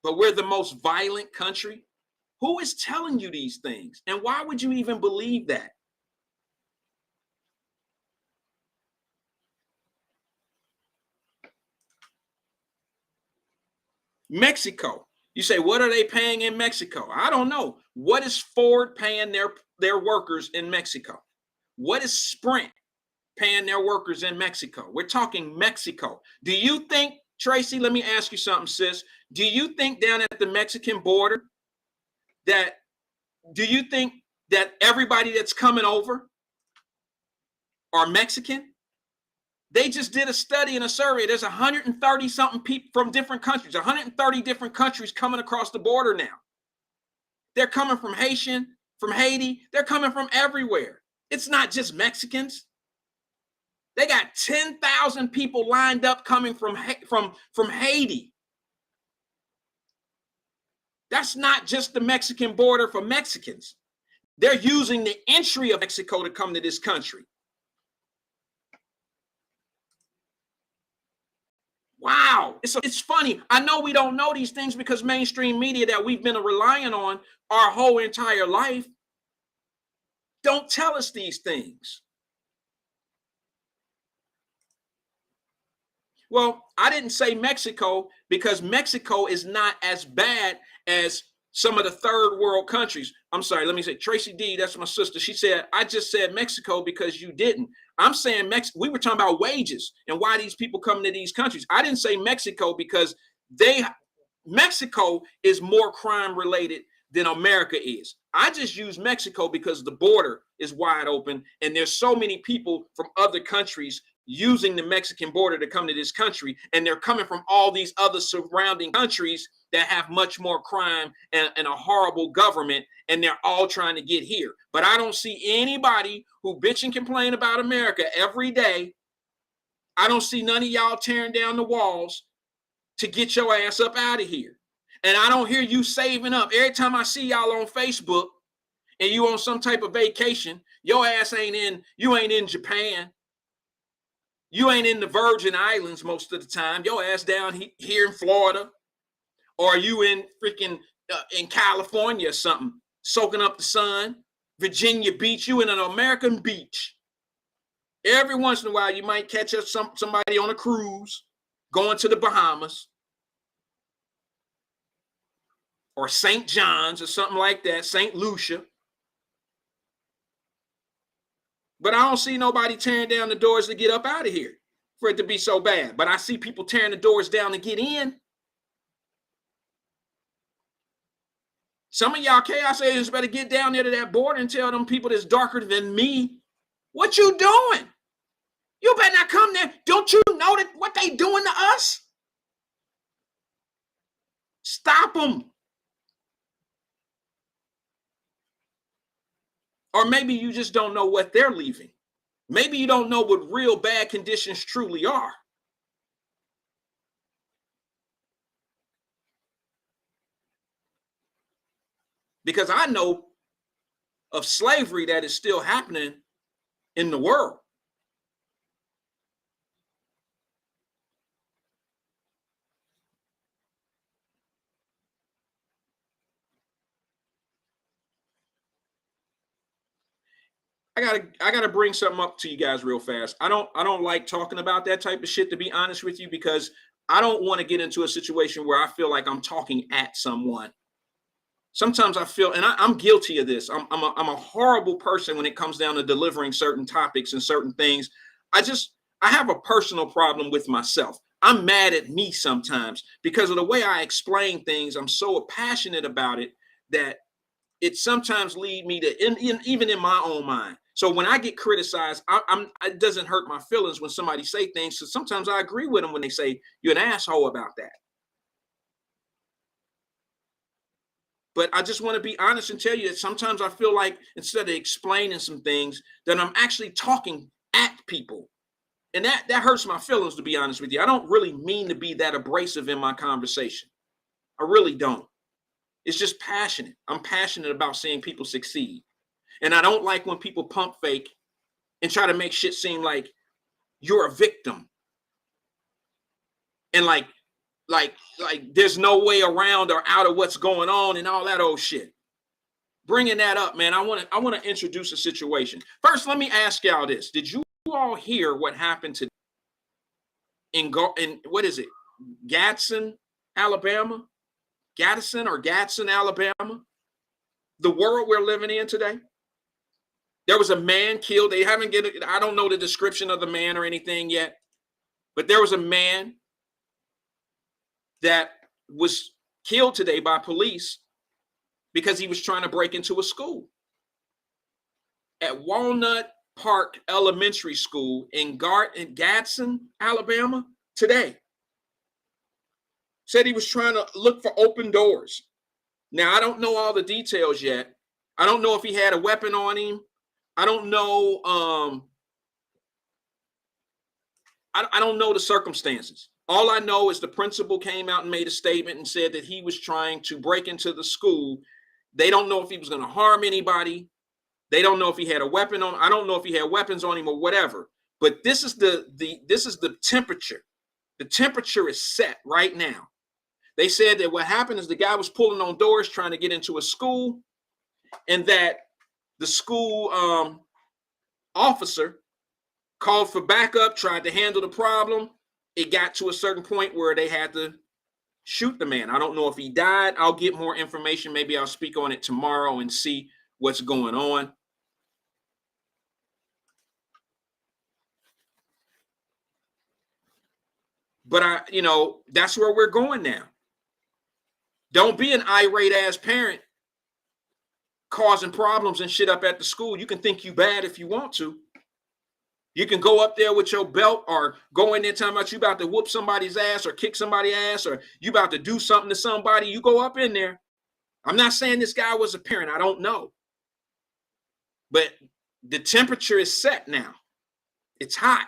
but we're the most violent country. Who is telling you these things? And why would you even believe that? Mexico. You say, what are they paying in Mexico? I don't know. What is Ford paying their workers in Mexico? What is Sprint paying their workers in Mexico? We're talking Mexico. Do you think, Tracy, let me ask you something, sis. Do you think down at the Mexican border do you think that everybody that's coming over are Mexican? They just did a study and a survey. There's 130 something people from different countries, 130 different countries coming across the border now. They're coming from Haiti. They're coming from everywhere. It's not just Mexicans. They got 10,000 people lined up coming from Haiti. That's not just the Mexican border for Mexicans. They're using the entry of Mexico to come to this country. It's funny. I know we don't know these things because mainstream media that we've been relying on our whole entire life don't tell us these things. Well, I didn't say Mexico because Mexico is not as bad as some of the third world countries. I'm sorry, let me say Tracy D, that's my sister. She said, I just said Mexico because you didn't. I'm saying we were talking about wages and why these people come to these countries. I didn't say Mexico because Mexico is more crime related than America is. I just use Mexico because the border is wide open and there's so many people from other countries using the Mexican border to come to this country, and they're coming from all these other surrounding countries that have much more crime and a horrible government, and they're all trying to get here. But I don't see anybody who bitch and complain about America every day. I don't see none of y'all tearing down the walls to get your ass up out of here. And I don't hear you saving up. Every time I see y'all on Facebook and you on some type of vacation, your ass you ain't in Japan. You ain't in the Virgin Islands most of the time. Your ass down here in Florida, or you in freaking in California or something, soaking up the sun. Virginia Beach, you in an American beach. Every once in a while, you might catch up somebody on a cruise going to the Bahamas or St. John's or something like that, St. Lucia. But I don't see nobody tearing down the doors to get up out of here for it to be so bad. But I see people tearing the doors down to get in. Some of y'all chaos agents better get down there to that border and tell them people that's darker than me, what you doing? You better not come there. Don't you know that what they doing to us? Stop them. Or maybe you just don't know what they're leaving. Maybe you don't know what real bad conditions truly are. Because I know of slavery that is still happening in the world. I gotta bring something up to you guys real fast. I don't like talking about that type of shit, to be honest with you, because I don't want to get into a situation where I feel like I'm talking at someone. Sometimes I feel, and I'm guilty of this. I'm a horrible person when it comes down to delivering certain topics and certain things. I have a personal problem with myself. I'm mad at me sometimes because of the way I explain things. I'm so passionate about it that it sometimes lead me to, even in my own mind. So when I get criticized, it doesn't hurt my feelings when somebody say things. So sometimes I agree with them when they say you're an asshole about that. But I just want to be honest and tell you that sometimes I feel like instead of explaining some things, that I'm actually talking at people. And that hurts my feelings, to be honest with you. I don't really mean to be that abrasive in my conversation. I really don't. It's just passionate. I'm passionate about seeing people succeed. And I don't like when people pump fake and try to make shit seem like you're a victim. And like there's no way around or out of what's going on and all that old shit. Bringing that up, man, I want to introduce a situation. First, let me ask y'all this. Did you all hear what happened to in what is it? Gadsden, Alabama? Gadsden, Alabama? The world we're living in today? There was a man killed. They haven't I don't know the description of the man or anything yet, but there was a man that was killed today by police because he was trying to break into a school at Walnut Park Elementary School in Gadsden, Alabama today. Said he was trying to look for open doors. Now, I don't know all the details yet. I don't know if he had a weapon on him. I don't know. I don't know the circumstances. All I know is the principal came out and made a statement and said that he was trying to break into the school. They don't know if he was going to harm anybody. They don't know if he had a weapon on. I don't know if he had weapons on him or whatever. But this is the temperature The temperature is set right now. They said that what happened is the guy was pulling on doors trying to get into a school, and that the school officer called for backup, tried to handle the problem. It got to a certain point where they had to shoot the man. I don't know if he died. I'll get more information. Maybe I'll speak on it tomorrow and see what's going on. But that's where we're going now. Don't be an irate ass parent causing problems and shit up at the school. You can think you bad if you want to. You can go up there with your belt or go in there talking about you about to whoop somebody's ass or kick somebody's ass or you about to do something to somebody. You go up in there. I'm not saying this guy was a parent. I don't know. But the temperature is set now. It's hot.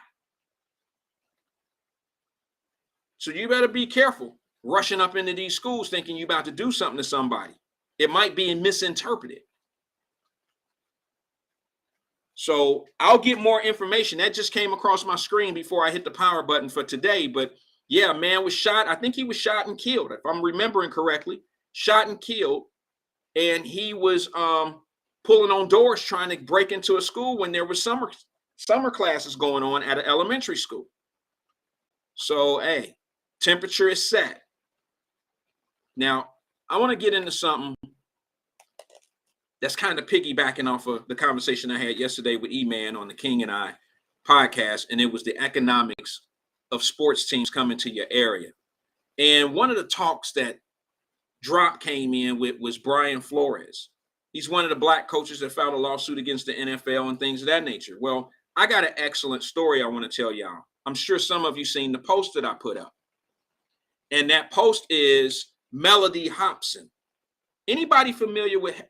So you better be careful rushing up into these schools thinking you about to do something to somebody. It might be misinterpreted. So I'll get more information. That just came across my screen before I hit the power button for today. But yeah, a man was shot. I think he was shot and killed, if I'm remembering correctly. Shot and killed. And he was pulling on doors trying to break into a school when there was summer classes going on at an elementary school. So, hey, temperature is set. Now, I want to get into something that's kind of piggybacking off of the conversation I had yesterday with E-Man on the King and I podcast, and it was the economics of sports teams coming to your area. And one of the talks that Drop came in with was Brian Flores. He's one of the black coaches that filed a lawsuit against the NFL and things of that nature. Well, I got an excellent story I want to tell y'all. I'm sure some of you seen the post that I put up. And that post is Melody Hobson. Anybody familiar with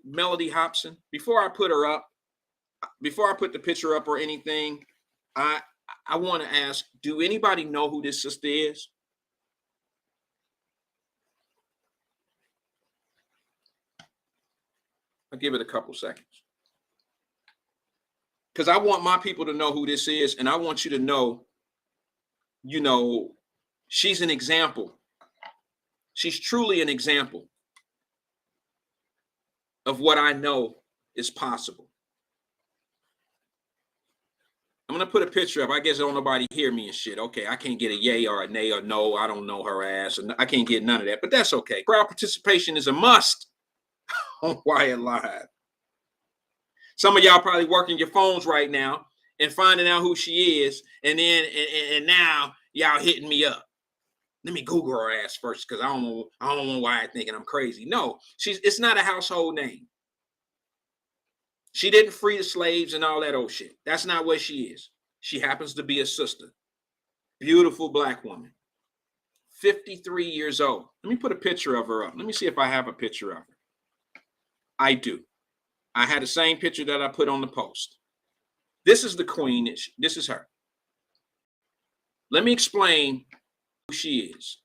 Melody Hobson? Before I put her up, before I put the picture up or anything, I want to ask, do anybody know who this sister is? I'll give it a couple seconds. Because I want my people to know who this is, and I want you to know, she's an example. She's truly an example of what I know is possible. I'm going to put a picture up. I guess don't nobody hear me and shit. Okay, I can't get a yay or a nay or no. I don't know her ass. And I can't get none of that. But that's okay. Crowd participation is a must on Wyatt-Live. Some of y'all probably working your phones right now and finding out who she is. And then and now y'all hitting me up. Let me Google her ass first because I don't want Wyatt thinking I'm crazy. No, it's not a household name. She didn't free the slaves and all that old shit. That's not what she is. She happens to be a sister. Beautiful black woman. 53 years old. Let me put a picture of her up. Let me see if I have a picture of her. I do. I had the same picture that I put on the post. This is the queen. This is her. Let me explain who she is.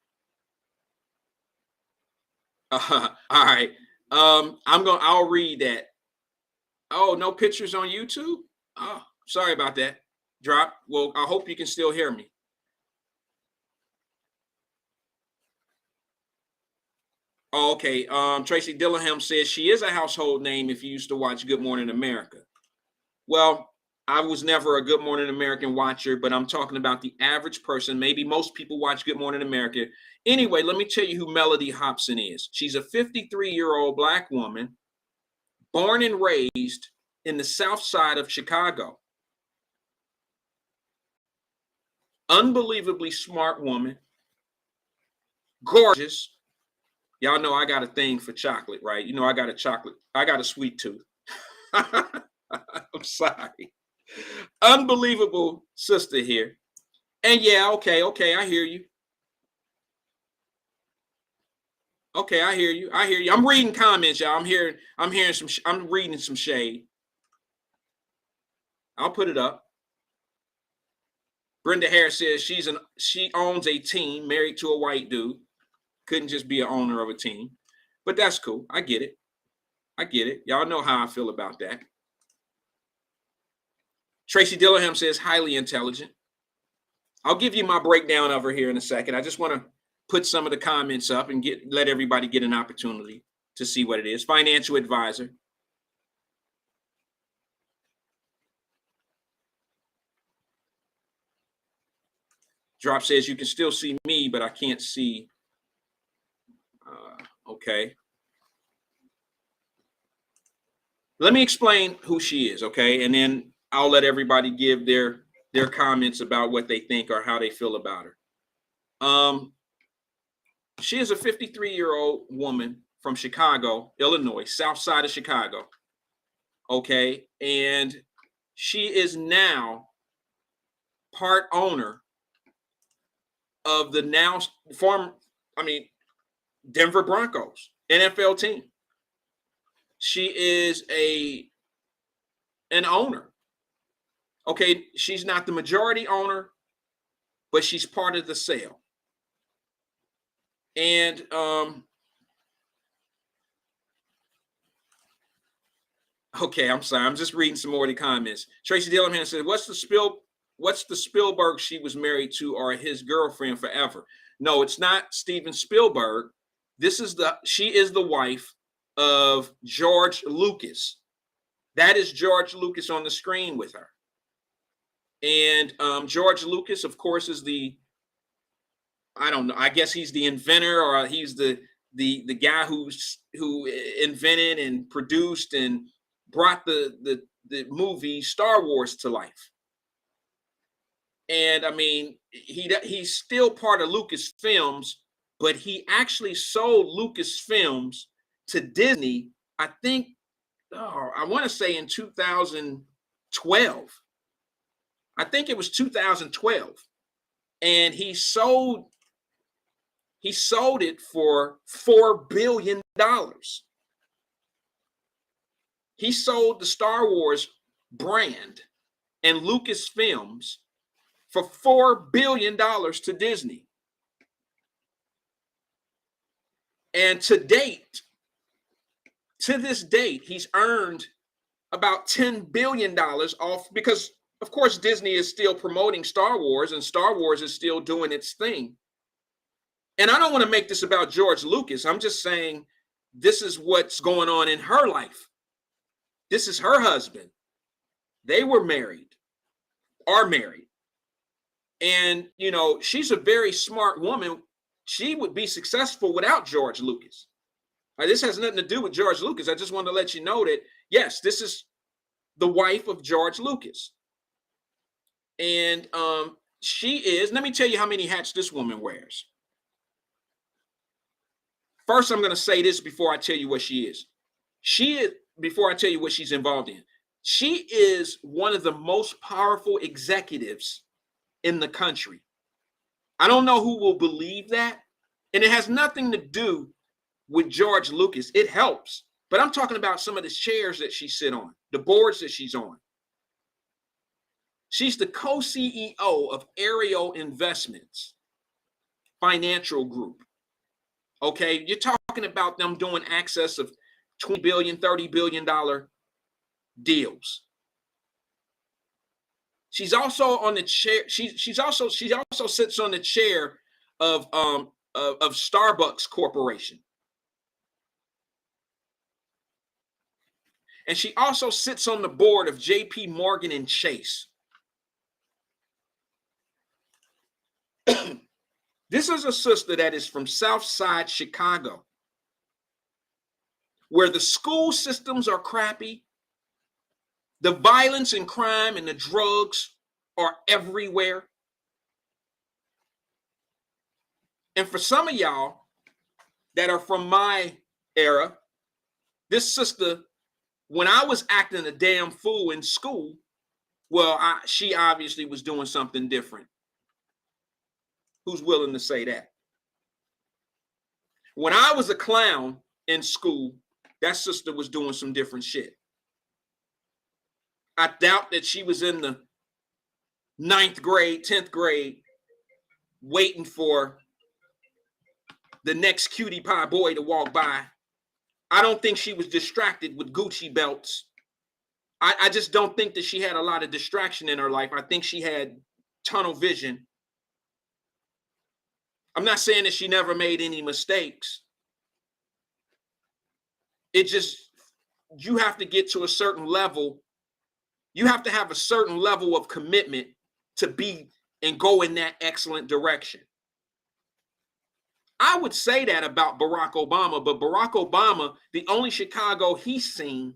All right. I'll read that. Oh, no pictures on YouTube? Oh, sorry about that. Drop. Well, I hope you can still hear me. Oh, okay. Tracy Dillingham says she is a household name if you used to watch Good Morning America. Well, I was never a Good Morning American watcher, but I'm talking about the average person. Maybe most people watch Good Morning America. Anyway, let me tell you who Melody Hobson is. She's a 53-year-old black woman, born and raised in the South Side of Chicago. Unbelievably smart woman, gorgeous. Y'all know I got a thing for chocolate, right? You know, I got a sweet tooth. I'm sorry. Unbelievable sister here. And yeah, okay, I hear you. Okay, I hear you. I'm reading comments, y'all. I'm reading some shade. I'll put it up. Brenda Harris says she owns a team married to a white dude. Couldn't just be an owner of a team. But that's cool. I get it. Y'all know how I feel about that. Tracy Dillingham says highly intelligent. I'll give you my breakdown of her here in a second. I just want to put some of the comments up and let everybody get an opportunity to see what it is. Financial advisor. Drop says you can still see me, but I can't see. Okay. Let me explain who she is, okay? And then I'll let everybody give their comments about what they think or how they feel about her. She is a 53-year-old woman from Chicago, Illinois, south side of Chicago. Okay. And she is now part owner of the Denver Broncos NFL team. She is an owner. Okay. She's not the majority owner, but she's part of the sale. And okay, I'm sorry. I'm just reading some more of the comments. Tracy Dillingham said, what's the Spielberg she was married to or his girlfriend forever? No, it's not Steven Spielberg. She is the wife of George Lucas. That is George Lucas on the screen with her. And George Lucas, of course, is I don't know. I guess he's the inventor, or he's the guy who invented and produced and brought the movie Star Wars to life. And I mean, he's still part of Lucasfilms, but he actually sold Lucasfilms to Disney, I think, I want to say in 2012. I think it was 2012. And he sold it for $4 billion. He sold the Star Wars brand and Lucasfilms for $4 billion to Disney. And to this date, he's earned about $10 billion off, because, of course, Disney is still promoting Star Wars and Star Wars is still doing its thing. And I don't want to make this about George Lucas. I'm just saying this is what's going on in her life. This is her husband. They were married, are married. And, you know, she's a very smart woman. She would be successful without George Lucas. This has nothing to do with George Lucas. I just want to let you know that, yes, this is the wife of George Lucas. And she is, let me tell you how many hats this woman wears. First, I'm going to say this before I tell you what she is. Before I tell you what she's involved in, she is one of the most powerful executives in the country. I don't know who will believe that. And it has nothing to do with George Lucas. It helps. But I'm talking about some of the chairs that she sits on, the boards that she's on. She's the co-CEO of Aerial Investments Financial Group. Okay, you're talking about them doing access of $20 billion, $30 billion deals. She's also on the chair. She also sits on the chair of Starbucks Corporation. And she also sits on the board of JP Morgan and Chase. This is a sister that is from Southside Chicago, where the school systems are crappy. The violence and crime and the drugs are everywhere. And for some of y'all that are from my era, this sister, when I was acting a damn fool in school, well, she obviously was doing something different. Who's willing to say that? When I was a clown in school, that sister was doing some different shit. I doubt that she was in the 9th grade, 10th grade, waiting for the next cutie pie boy to walk by. I don't think she was distracted with Gucci belts. I just don't think that she had a lot of distraction in her life. I think she had tunnel vision I'm not saying that she never made any mistakes. It just, you have to get to a certain level. You have to have a certain level of commitment to be and go in that excellent direction. I would say that about Barack Obama, but Barack Obama, the only Chicago he's seen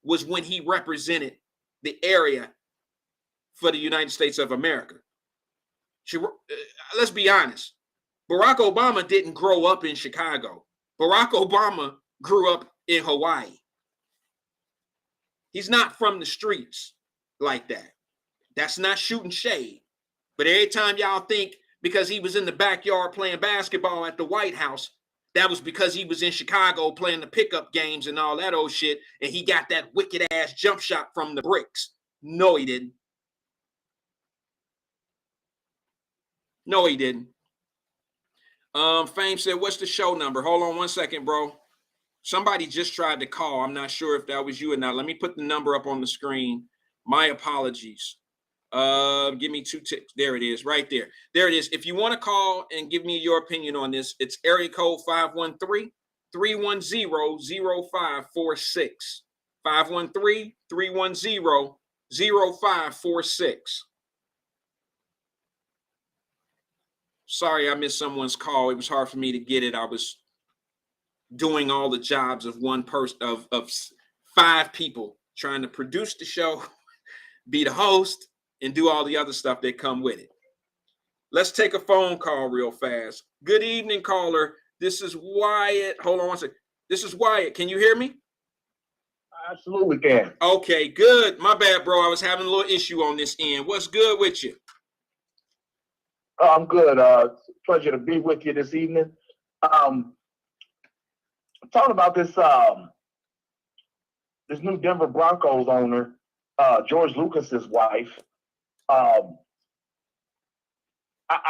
was when he represented the area for the United States of America. Let's be honest. Barack Obama didn't grow up in Chicago. Barack Obama grew up in Hawaii. He's not from the streets like that. That's not shooting shade. But every time y'all think because he was in the backyard playing basketball at the White House, that was because he was in Chicago playing the pickup games and all that old shit, and he got that wicked ass jump shot from the bricks. No, he didn't. No, he didn't. Fame said, what's the show number? Hold on one second, bro. Somebody just tried to call. I'm not sure if that was you or not. Let me put the number up on the screen. My apologies. Give me 2 ticks. There it is, right there. There it is. If you want to call and give me your opinion on this, it's area code 513-310-0546. 513-310-0546. Sorry, I missed someone's call. It was hard for me to get it. I was doing all the jobs of one person, of 5 people, trying to produce the show, be the host, and do all the other stuff that come with it. Let's take a phone call real fast. Good evening, caller. This is Wyatt. Hold on one second. This is Wyatt. Can you hear me? Absolutely can. Okay, good. My bad, bro. I was having a little issue on this end. What's good with you? Oh, I'm good. Pleasure to be with you this evening. Talking about this this new Denver Broncos owner, George Lucas's wife. I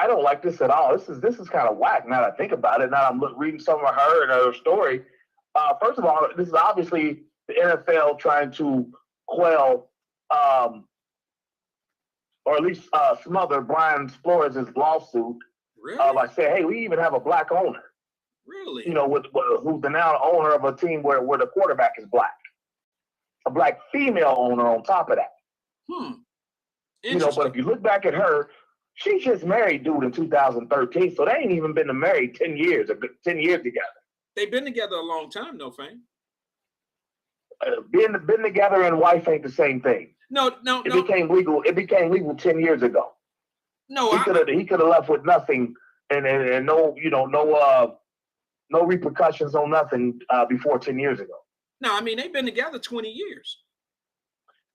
don't like this at all. This is kind of whack now that I think about it. Now I'm reading some of her and her story. First of all, this is obviously the NFL trying to quell or at least smother Brian Flores' lawsuit. Really? By saying, hey, we even have a black owner. Really? You know, who's the now owner of a team where the quarterback is black. A black female owner on top of that. You know, but if you look back at her, she just married dude in 2013, so they ain't even been married 10 years together. They've been together a long time, though, Fame. Been together and wife ain't the same thing. No. It became legal 10 years ago. No, he could have left with nothing and no, no repercussions on nothing before 10 years ago. No, I meing they've been together 20 years.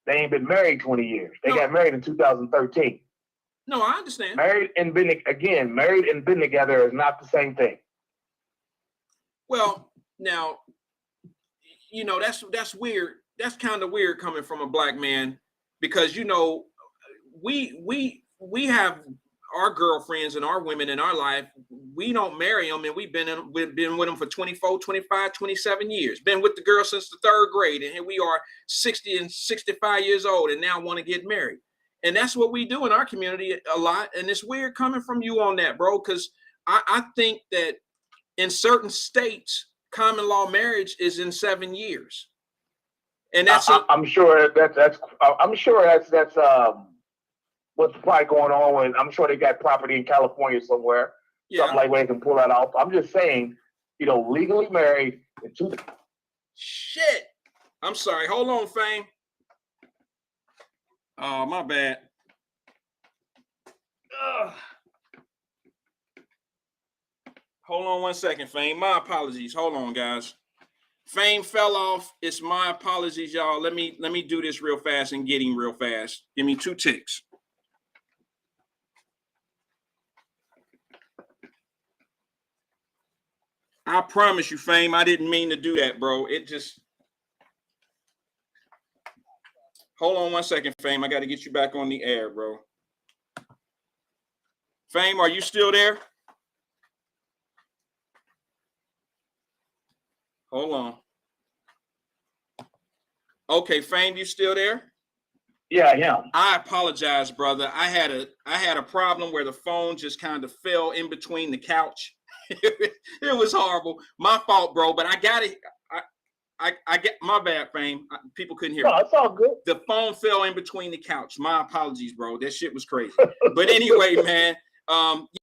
They ain't been married 20 years. They got married in 2013. No, I understand. Married and been together is not the same thing. Well, now, you know, that's weird. That's kind of weird coming from a black man because, you know, we have our girlfriends and our women in our life. We don't marry them, and we've been with them for 24, 25, 27 years. Been with the girl since the 3rd grade, and here we are 60 and 65 years old and now want to get married. And that's what we do in our community a lot. And it's weird coming from you on that, bro, because I think that in certain states, common law marriage is in 7 years. And that's I'm sure that's what's probably going on when I'm sure they got property in California somewhere. Yeah. Something like where they can pull that off. I'm just saying, you know, legally married in 2. Shit. I'm sorry. Hold on, Fame. Oh, my bad. Hold on one second, Fame. My apologies. Hold on, guys. Fame fell off. It's my apologies, y'all. Let me do this real fast and get him real fast. Give me 2 ticks. I promise you, Fame, I didn't mean to do that, bro. It just... Hold on one second, Fame. I got to get you back on the air, bro. Fame, are you still there? Hold on. Okay, Fame, you still there? Yeah, him. I apologize, brother. I had a problem where the phone just kind of fell in between the couch. It was horrible. My fault, bro. But I got it. I get my bad, Fame. People couldn't hear. No, it's all good. The phone fell in between the couch. My apologies, bro. That shit was crazy. But anyway, man.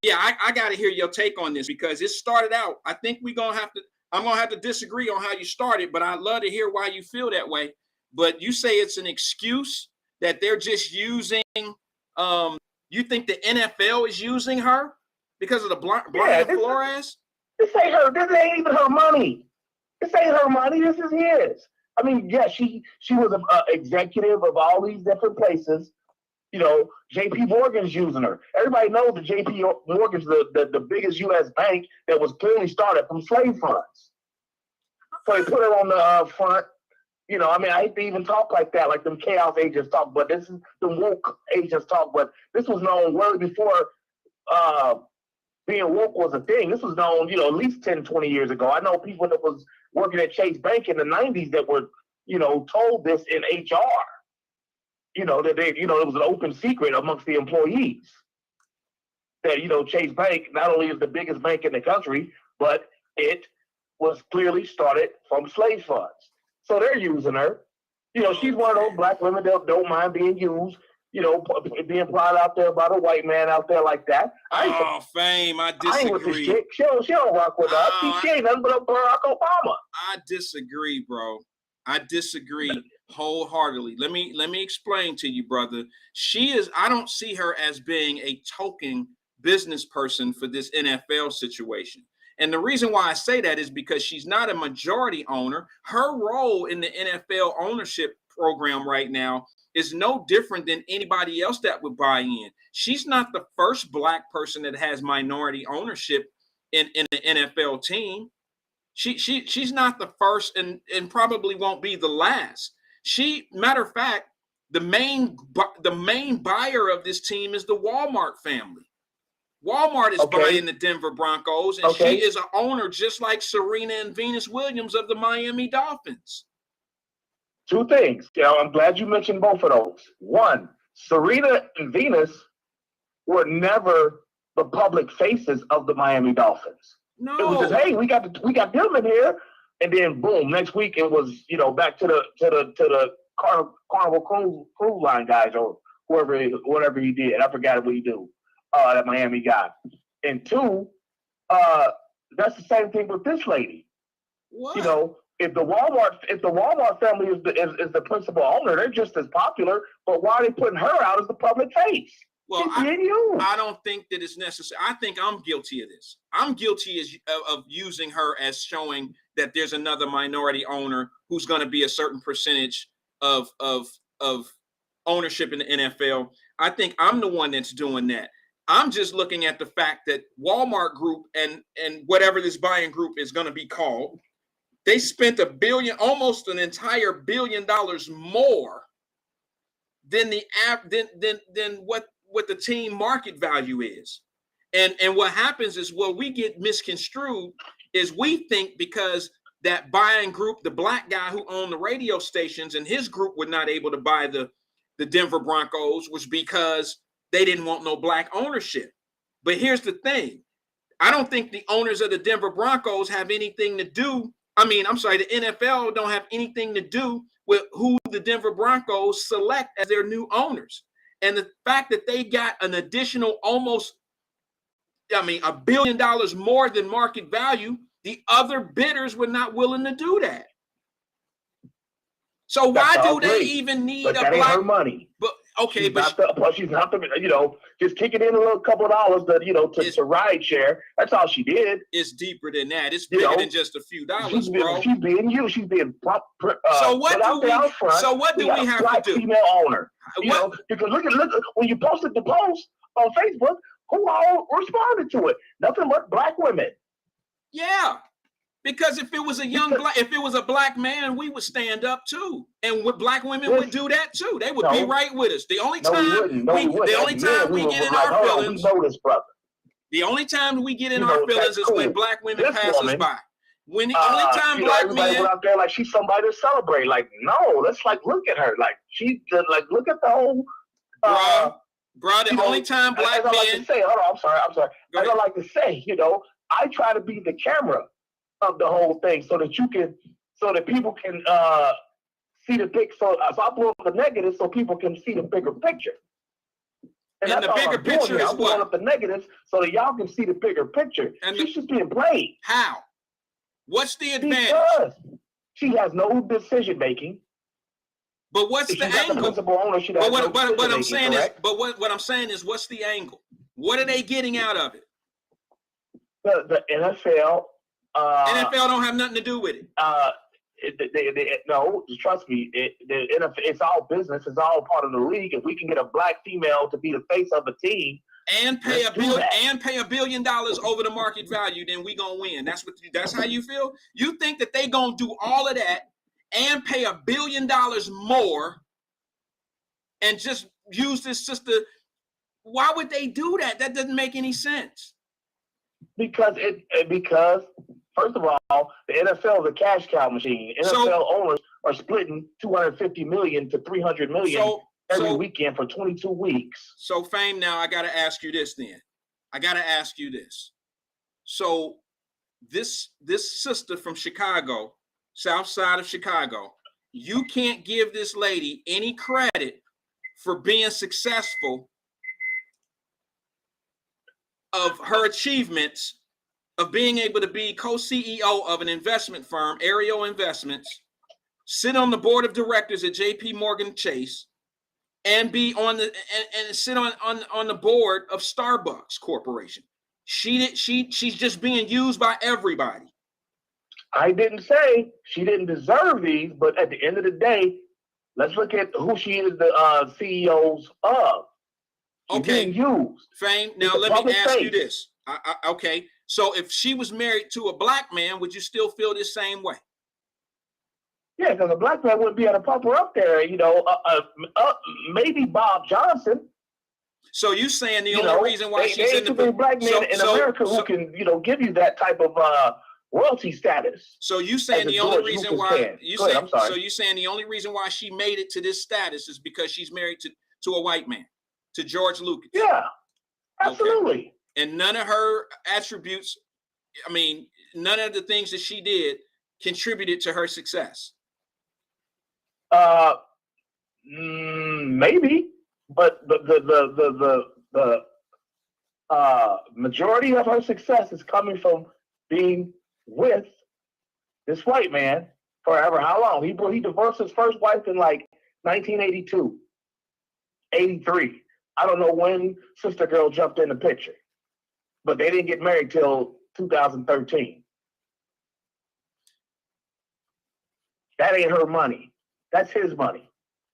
Yeah, I got to hear your take on this because it started out. I think I'm gonna have to disagree on how you started, but I'd love to hear why you feel that way. But you say it's an excuse that they're just using. You think the NFL is using her because of the Brian Flores? This ain't her. This ain't even her money. This ain't her money. This is his. I mean, yeah, she was an executive of all these different places. You know, J.P. Morgan's using her. Everybody knows that J.P. Morgan's the biggest U.S. bank that was clearly started from slave funds. So they put her on the front. You know, I mean, I hate to even talk like that, like them chaos agents talk, but this is the woke agents talk. But this was known well before being woke was a thing. This was known, you know, at least 10, 20 years ago. I know people that was working at Chase Bank in the 90s that were, you know, told this in HR. You know, that they, you know, it was an open secret amongst the employees that, you know, Chase Bank not only is the biggest bank in the country, but it was clearly started from slave funds. So they're using her. You know, she's one of those black women that don't mind being used, you know, being plotted out there by the white man out there like that. Fame, I disagree. I ain't with this chick. She don't rock with us. She ain't nothing but a Barack Obama. I disagree, bro. I disagree wholeheartedly. Let me explain to you, brother. I don't see her as being a token business person for this NFL situation. And the reason why I say that is because she's not a majority owner. Her role in the NFL ownership program right now is no different than anybody else that would buy in. She's not the first black person that has minority ownership in the NFL team. She's not the first and probably won't be the last. Matter of fact, the main buyer of this team is the Walmart family. Walmart is buying the Denver Broncos, and she is an owner just like Serena and Venus Williams of the Miami Dolphins. Two things. You know, I'm glad you mentioned both of those. One, Serena and Venus were never the public faces of the Miami Dolphins. No. It was just, hey, we got them in here, and then boom, next week it was, you know, back to the Carnival Cruise Line guys or whatever he did. I forgot what he do. That Miami guy. And two, that's the same thing with this lady. What? You know, if the Walmart family is the principal owner, they're just as popular. But why are they putting her out as the public face? Well, I don't think that it's necessary. I think I'm guilty of this. I'm guilty of using her as showing that there's another minority owner who's going to be a certain percentage of ownership in the NFL. I think I'm the one that's doing that. I'm just looking at the fact that Walmart Group and whatever this buying group is going to be called, they spent almost an entire $1 billion more than what the team market value is. And what happens is, what we get misconstrued is we think because that buying group, the black guy who owned the radio stations and his group were not able to buy the Denver Broncos was because they didn't want no black ownership. But here's the thing. I don't think the owners of the Denver Broncos have anything to do. The NFL don't have anything to do with who the Denver Broncos select as their new owners. And the fact that they got an additional $1 billion more than market value, the other bidders were not willing to do that. So why do they even need a black? That ain't her money. But okay, she's not the, you know, just kicking in a little couple of dollars to ride share. That's all she did. It's deeper than that. It's bigger than just a few dollars, bro. She's being used. She's being so what do we have to do? Female owner. You know, because look when you posted the post on Facebook, who all responded to it? Nothing but black women. Yeah. Because if it was a black man, we would stand up too, and black women would do that too. They would be right with us. The only time we get in our feelings, we know this, brother. The only time we get in our feelings is when black women pass us by. When the only time black everybody men went out there like she's somebody to celebrate. Like, no, let's like look at her. Like she like look at the whole bro, the only time black as I like men to say, hold on, I'm sorry. Go As ahead. I like to say, I try to be the camera of the whole thing so that people can see the big so I blow up the negative so people can see the bigger picture. And that's the all bigger I'm doing picture here. is I'm blowing what? up the negatives so that y'all can see the bigger picture. And She's just being played. How? What's the advantage? Because she has no decision making. But what's the angle? The principal owner, she has But no what I'm saying correct? is, but what I'm saying is, what's the angle? What are they getting out of it? The NFL. NFL don't have nothing to do with it. No, trust me. It's all business. It's all part of the league. If we can get a black female to be the face of the team and pay $1 billion over the market value, then we gonna win. That's how you feel? You think that they gonna do all of that and pay $1 billion more and just use this sister? Why would they do that? That doesn't make any sense. Because first of all, the NFL is a cash cow machine. NFL owners are splitting $250 million to $300 million every weekend for 22 weeks. So, Fame, now I got to ask you this then. So this sister from Chicago, south side of Chicago, you can't give this lady any credit for being successful of her achievements of being able to be co-CEO of an investment firm, Aerial Investments, sit on the board of directors at JP Morgan Chase, and be on the and sit on the board of Starbucks Corporation. She's just being used by everybody. I didn't say she didn't deserve these, but at the end of the day, let's look at who she is the CEOs of. She's being used. Fame. Now let me ask you this. Okay. So if she was married to a black man, would you still feel the same way? Yeah, because a black man wouldn't be able to pump her up there, maybe Bob Johnson. So you saying the only reason why she's in the black men in America who can, give you that type of royalty status. So you saying the only reason why so you saying the only reason why she made it to this status is because she's married to a white man, to George Lucas. Yeah, absolutely. Okay. And none of her attributes, none of the things that she did contributed to her success. Maybe, but the majority of her success is coming from being with this white man forever. How long? He divorced his first wife in like 1982, 83. I don't know when Sister Girl jumped in the picture, but they didn't get married till 2013. That ain't her money. That's his money.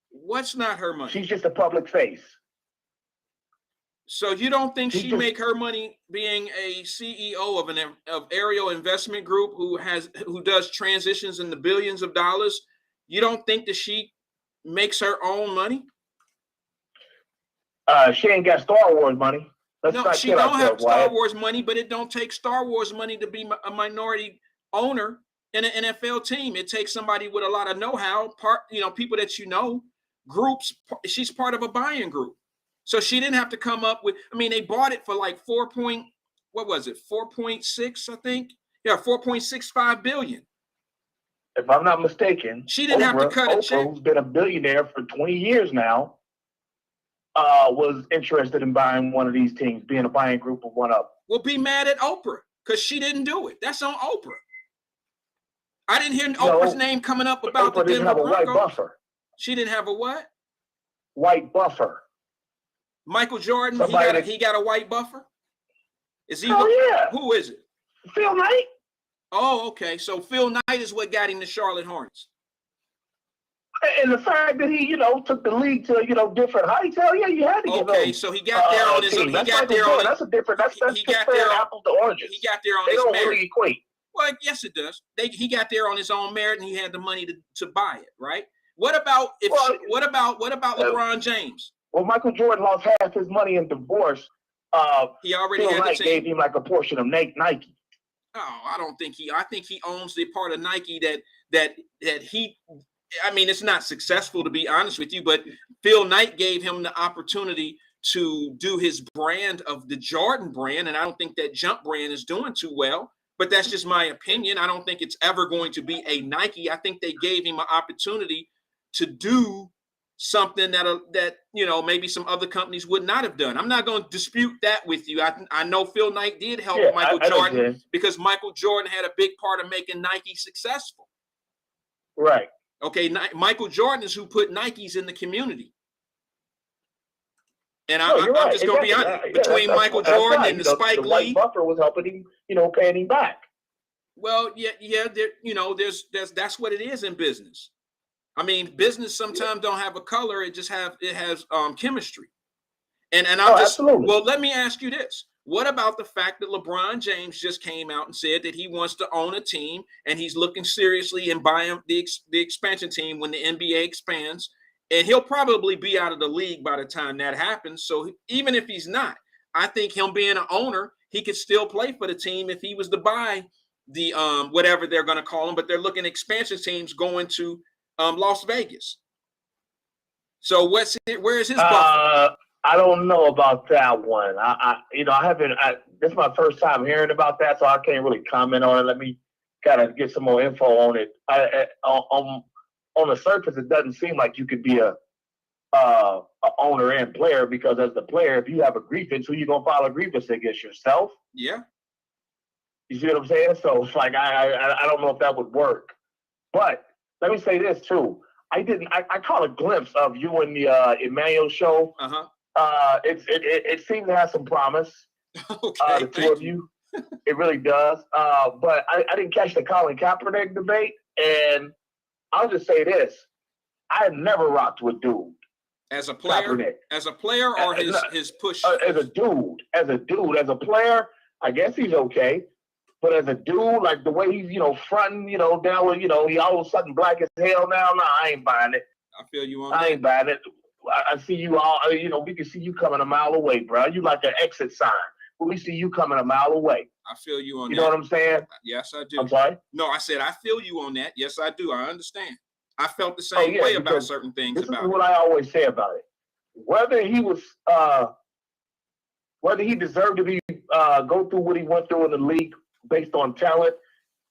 What's not her money? She's just a public face. So you don't think she make her money being a CEO of Aerial Investment Group who does transitions in the billions of dollars? You don't think that she makes her own money? She ain't got Star Wars money. No, she don't have Star Wars money, but it don't take Star Wars money to be a minority owner in an NFL team. It takes somebody with a lot of know-how, people that groups. She's part of a buying group. So she didn't have to come up with, they bought it for like 4.6, I think. Yeah, 4.65 billion. If I'm not mistaken, she didn't have to cut a check. Who's been a billionaire for 20 years now, was interested in buying one of these teams, being a buying group of one of them. Well, be mad at Oprah because she didn't do it. That's on Oprah. I didn't hear Oprah's name coming up about Oprah the Denver Broncos. White buffer. She didn't have a what? White buffer. Michael Jordan, he got a white buffer? Is he? Oh, yeah. Who is it? Phil Knight. Oh, okay. So Phil Knight is what got him the Charlotte Hornets. And the fact that he, took the league to, different heights, hell yeah, you had to give him. Okay, so he got there on his own. That's a different, that's apples to oranges. He got there on his merit. They don't really equate. Well, yes, it does. He got there on his own merit, and he had the money to buy it, right? What about LeBron James? Well, Michael Jordan lost half his money in divorce. He already Phil Knight gave him like a portion of Nike. Oh, I don't think I think he owns the part of Nike that he. I mean, it's not successful, to be honest with you, but Phil Knight gave him the opportunity to do his brand of the Jordan brand, and I don't think that Jump brand is doing too well. But that's just my opinion. I don't think it's ever going to be a Nike. I think they gave him an opportunity to do something that maybe some other companies would not have done. I'm not going to dispute that with you. I know Phil Knight did help Michael Jordan because Michael Jordan had a big part of making Nike successful. Right. Okay, Michael Jordan is who put Nikes in the community. And I'm just going to be honest. Between Michael Jordan and the Spike Lee, White Buffer was helping him, paying him back. Well, yeah, that's what it is in business. I mean, business sometimes don't have a color; it has chemistry. And absolutely. Well, let me ask you this: what about the fact that LeBron James just came out and said that he wants to own a team and he's looking seriously in buying the expansion team when the NBA expands? And he'll probably be out of the league by the time that happens. So even if he's not, I think him being an owner, he could still play for the team if he was to buy the whatever they're going to call them. But they're looking at expansion teams going to Las Vegas. So where is his buffer? I don't know about that one. I haven't. This is my first time hearing about that, so I can't really comment on it. Let me kind of get some more info on it. On the surface, it doesn't seem like you could be a owner and player, because as the player, if you have a grievance, who you gonna file a grievance against? Yourself? Yeah. You see what I'm saying? So it's like I don't know if that would work. But let me say this too. I caught a glimpse of you in the Emmanuel show. It seemed to have some promise. Okay. The two of you. It really does. But I didn't catch the Colin Kaepernick debate, and I'll just say this: I have never rocked with dude. As a player, Kaepernick. As a player, or his push. As a player, I guess he's okay. But as a dude, like the way he's fronting, down with he all of a sudden black as hell now. Nah, I ain't buying it. I feel you on that. I ain't buying it. I see you all. We can see you coming a mile away, bro. You like an exit sign. But we see you coming a mile away. I feel you on that. You know what I'm saying? Yes, I do. I'm sorry? No, I said I feel you on that. Yes, I do. I understand. I felt the same way about certain things. This is what I always say about it. Whether he was, whether he deserved to be go through what he went through in the league based on talent,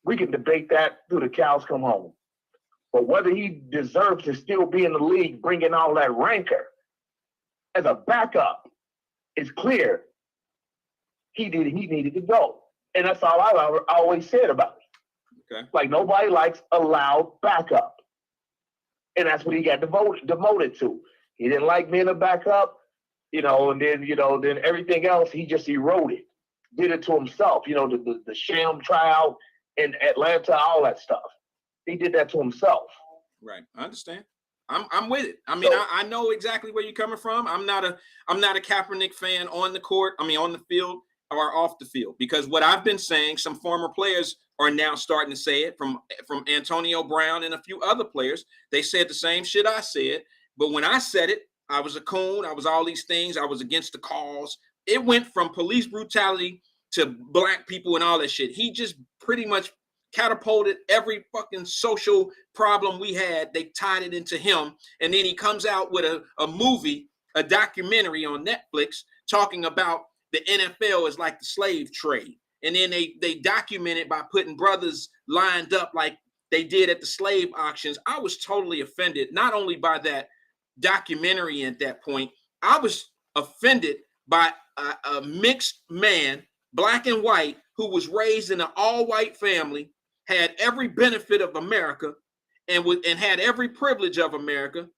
we can debate that till the cows come home. But whether he deserves to still be in the league, bringing all that rancor as a backup, it's clear he needed to go, and that's all I always said about it. Okay. Like nobody likes a loud backup. And that's what he got demoted to. He didn't like being a backup, and then everything else he just eroded, did it to himself. The sham tryout in Atlanta, all that stuff. He did that to himself. Right, I understand. I'm with it. I mean, I know exactly where you're coming from. I'm not a Kaepernick fan on the court. I mean, on the field or off the field, because what I've been saying, some former players are now starting to say it, from Antonio Brown and a few other players. They said the same shit I said, but when I said it, I was a coon. I was all these things. I was against the cause. It went from police brutality to black people and all that shit. He just pretty much catapulted every fucking social problem we had. They tied it into him, and then he comes out with a movie, a documentary on Netflix talking about the NFL is like the slave trade. And then they document it by putting brothers lined up like they did at the slave auctions. I was totally offended, not only by that documentary at that point, I was offended by a mixed man, black and white, who was raised in an all-white family, had every benefit of America, and had every privilege of America.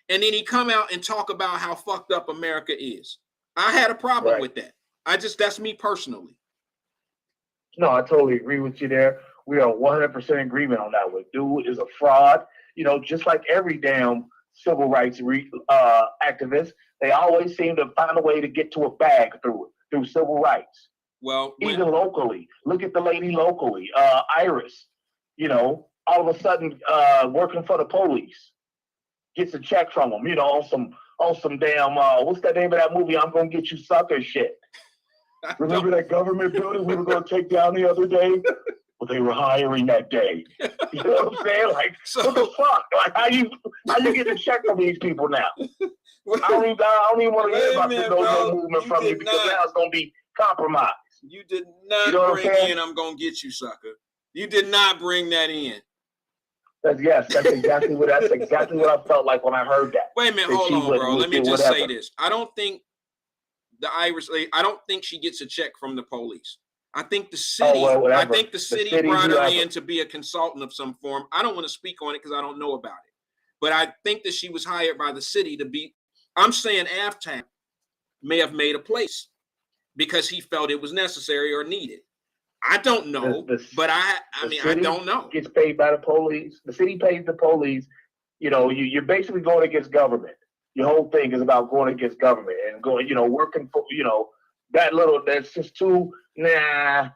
And then he come out and talk about how fucked up America is. I had a problem with that. That's me personally. No, I totally agree with you there. We are 100% agreement on that one. Dude is a fraud. Just like every damn civil rights activist, they always seem to find a way to get to a bag through civil rights. Well, even locally, look at the lady locally, Iris. All of a sudden, working for the police, gets a check from them. On some damn what's that name of that movie? I'm gonna get you sucker shit. Remember that government building we were going to take down the other day? Well, they were hiring that day. You know what I'm saying? Like, So, what the fuck? Like, how you getting a check from these people now? I don't even want to hear about no movement from you because now it's going to be compromised. You did not bring in, I'm going to get you, sucker. You did not bring that in. That's exactly what I felt like when I heard that. Wait a minute, hold on, bro. Let me just say this. I don't think the Irish lady, I don't think she gets a check from the police. I think the city, the city brought her in to be a consultant of some form. I don't want to speak on it because I don't know about it. But I think that she was hired by the city to be, I'm saying Aftab may have made a place because he felt it was necessary or needed. I don't know, but I mean, I don't know. Gets paid by the police. The city pays the police. You know, you're basically going against government. Your whole thing is about going against government and going, you know, working for, you know, that's just too, nah,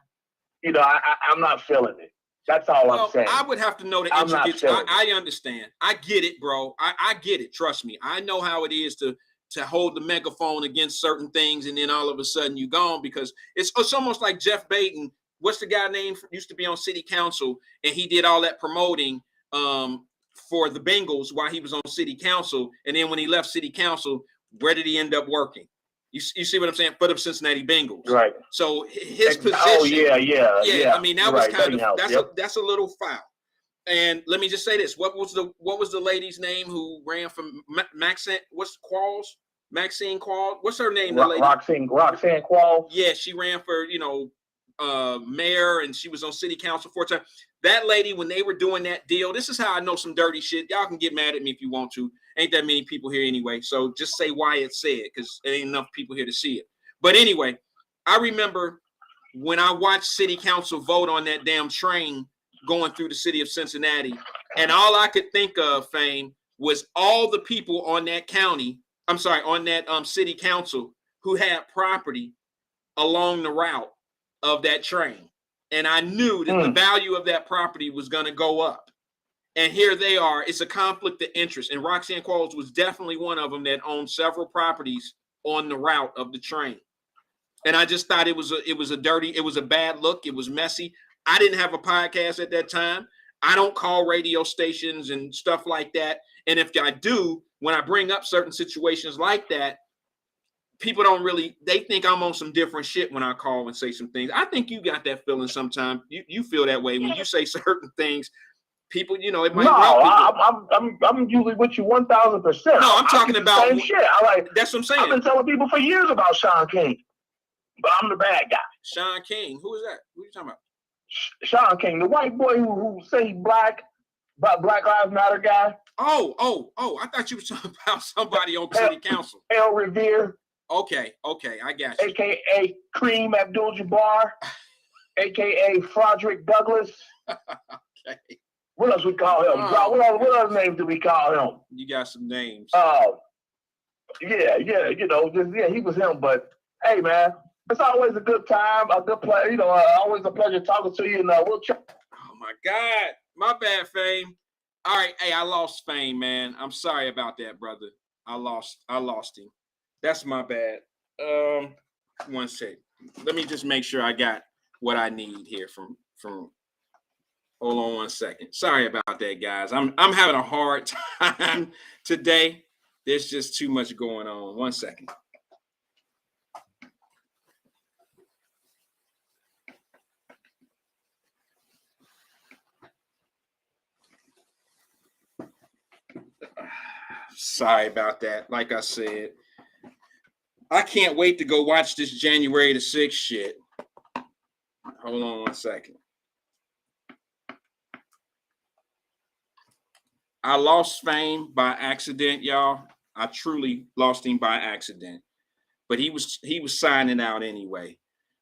you know, I'm not feeling it. That's all I'm saying. I would have to know the intricacies. I understand. I get it, bro. I get it. Trust me. I know how it is to hold the megaphone against certain things and then all of a sudden you gone because it's almost like Jeff Baden. What's the guy name? Used to be on city council and he did all that promoting for the Bengals while he was on city council. And then when he left city council, where did he end up working? You see what I'm saying? For the Cincinnati Bengals. Right. So his position. Oh, yeah. I mean, that was kind of, that's a little foul. And let me just say this. What was the lady's name who ran from Maxine Qualls? What's her name? The lady? Roxanne Qualls. Yeah, she ran for, mayor and she was on city council 4 times. That lady, when they were doing that deal, this is how I know some dirty shit. Y'all can get mad at me if you want to. Ain't that many people here anyway. So just say Wyatt said, because there ain't enough people here to see it. But anyway, I remember when I watched city council vote on that damn train going through the city of Cincinnati, and all I could think of, Fame, was all the people on that city council who had property along the route of that train. And I knew that the value of that property was going to go up. And here they are. It's a conflict of interest. And Roxanne Qualls was definitely one of them that owned several properties on the route of the train. And I just thought it was a bad look. It was messy. I didn't have a podcast at that time. I don't call radio stations and stuff like that. And if I do, when I bring up certain situations like that, people they think I'm on some different shit when I call and say some things. I think you got that feeling sometimes. You feel that way when you say certain things. People, it might. No, I'm usually with you 1,000%. No, I'm talking about same shit. That's what I'm saying. I've been telling people for years about Sean King, but I'm the bad guy. Sean King, who is that? Who are you talking about? Sean King, the white boy who say he Black Lives Matter guy. Oh! I thought you were talking about somebody on city council. El Revere. Okay, I got you. AKA Kareem Abdul-Jabbar, AKA Frederick Douglass. Okay. What else we call him? What other names do we call him? You got some names. Yeah, he was him. But hey, man, it's always a good time, a good play. Always a pleasure talking to you. And we'll check. Oh my God, my bad, Fame. All right, hey, I lost Fame, man. I'm sorry about that, brother. I lost him. That's my bad. 1 sec. Let me just make sure I got what I need here from. Hold on 1 second. Sorry about that, guys. I'm having a hard time today. There's just too much going on. 1 second. Sorry about that. Like I said, I can't wait to go watch this January the 6th shit. Hold on 1 second. I lost Fame by accident, y'all. I truly lost him by accident. But he was signing out anyway.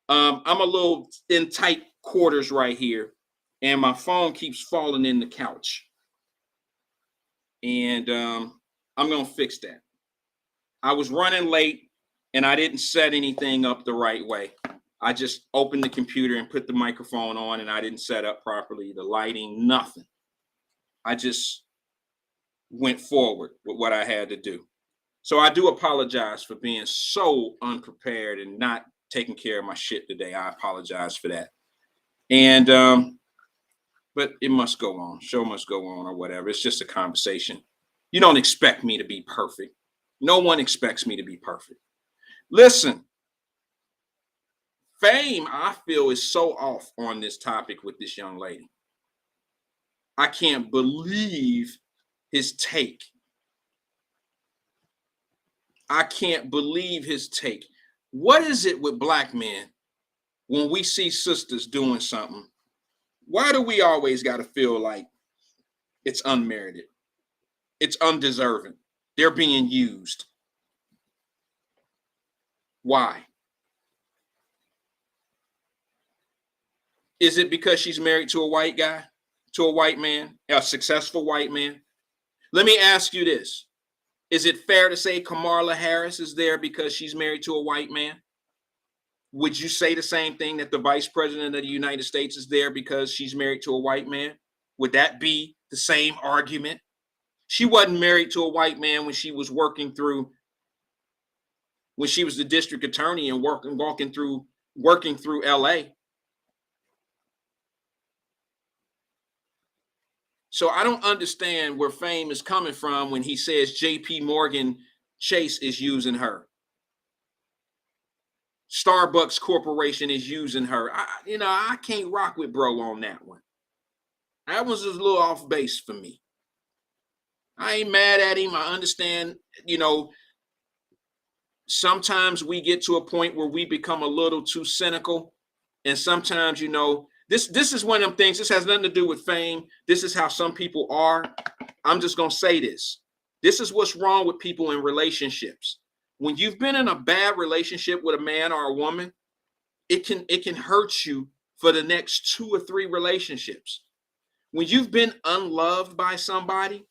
I'm a little in tight quarters right here, and my phone keeps falling in the couch. And I'm gonna fix that. I was running late and I didn't set anything up the right way. I just opened the computer and put the microphone on, and I didn't set up properly, the lighting, nothing. I just went forward with what I had to do. So I do apologize for being so unprepared and not taking care of my shit today. I apologize for that. And but it must go on. Show must go on, or whatever. It's just a conversation. You don't expect me to be perfect. No one expects me to be perfect. Listen, Fame, I feel, is so off on this topic with this young lady. I can't believe his take. I can't believe his take. What is it with black men when we see sisters doing something? Why do we always got to feel like it's unmerited? It's undeserving. They're being used. Why? Is it because she's married to a white guy, to a white man, a successful white man? Let me ask you this. Is it fair to say Kamala Harris is there because she's married to a white man? Would you say the same thing, that the vice president of the United States is there because she's married to a white man? Would that be the same argument? She wasn't married to a white man when she was working through, when she was the district attorney and working through LA. So I don't understand where Fame is coming from when he says JP Morgan Chase is using her. Starbucks Corporation is using her. I can't rock with bro on that one. That was just a little off base for me. I ain't mad at him. I understand, sometimes we get to a point where we become a little too cynical. And sometimes, this is one of them things. This has nothing to do with Fame. This is how some people are. I'm just going to say this. This is what's wrong with people in relationships. When you've been in a bad relationship with a man or a woman, it can hurt you for the next 2 or 3 relationships. When you've been unloved by somebody,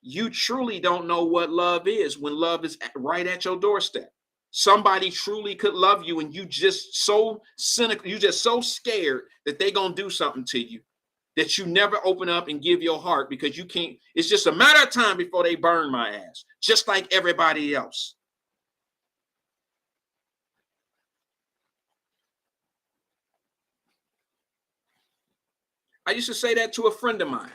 you truly don't know what love is when love is right at your doorstep. Somebody truly could love you and you just so cynical, you just so scared that they're going to do something to you that you never open up and give your heart, because you can't. It's just a matter of time before they burn my ass, just like everybody else. I used to say that to a friend of mine.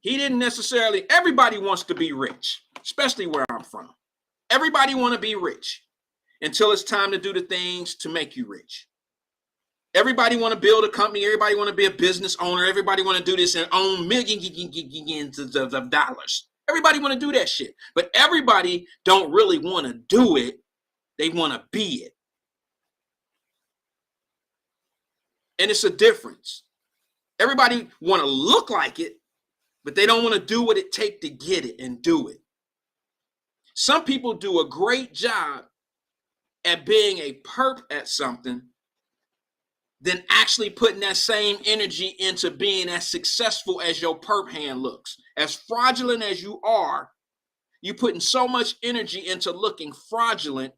He didn't necessarily, everybody wants to be rich, especially where I'm from. Everybody want to be rich until it's time to do the things to make you rich. Everybody want to build a company. Everybody want to be a business owner. Everybody want to do this and own millions of dollars. Everybody want to do that shit. But everybody don't really want to do it. They want to be it. And it's a difference. Everybody want to look like it, but they don't want to do what it takes to get it and do it. Some people do a great job at being a perp at something than actually putting that same energy into being as successful as your perp hand looks. As fraudulent as you are, you're putting so much energy into looking fraudulent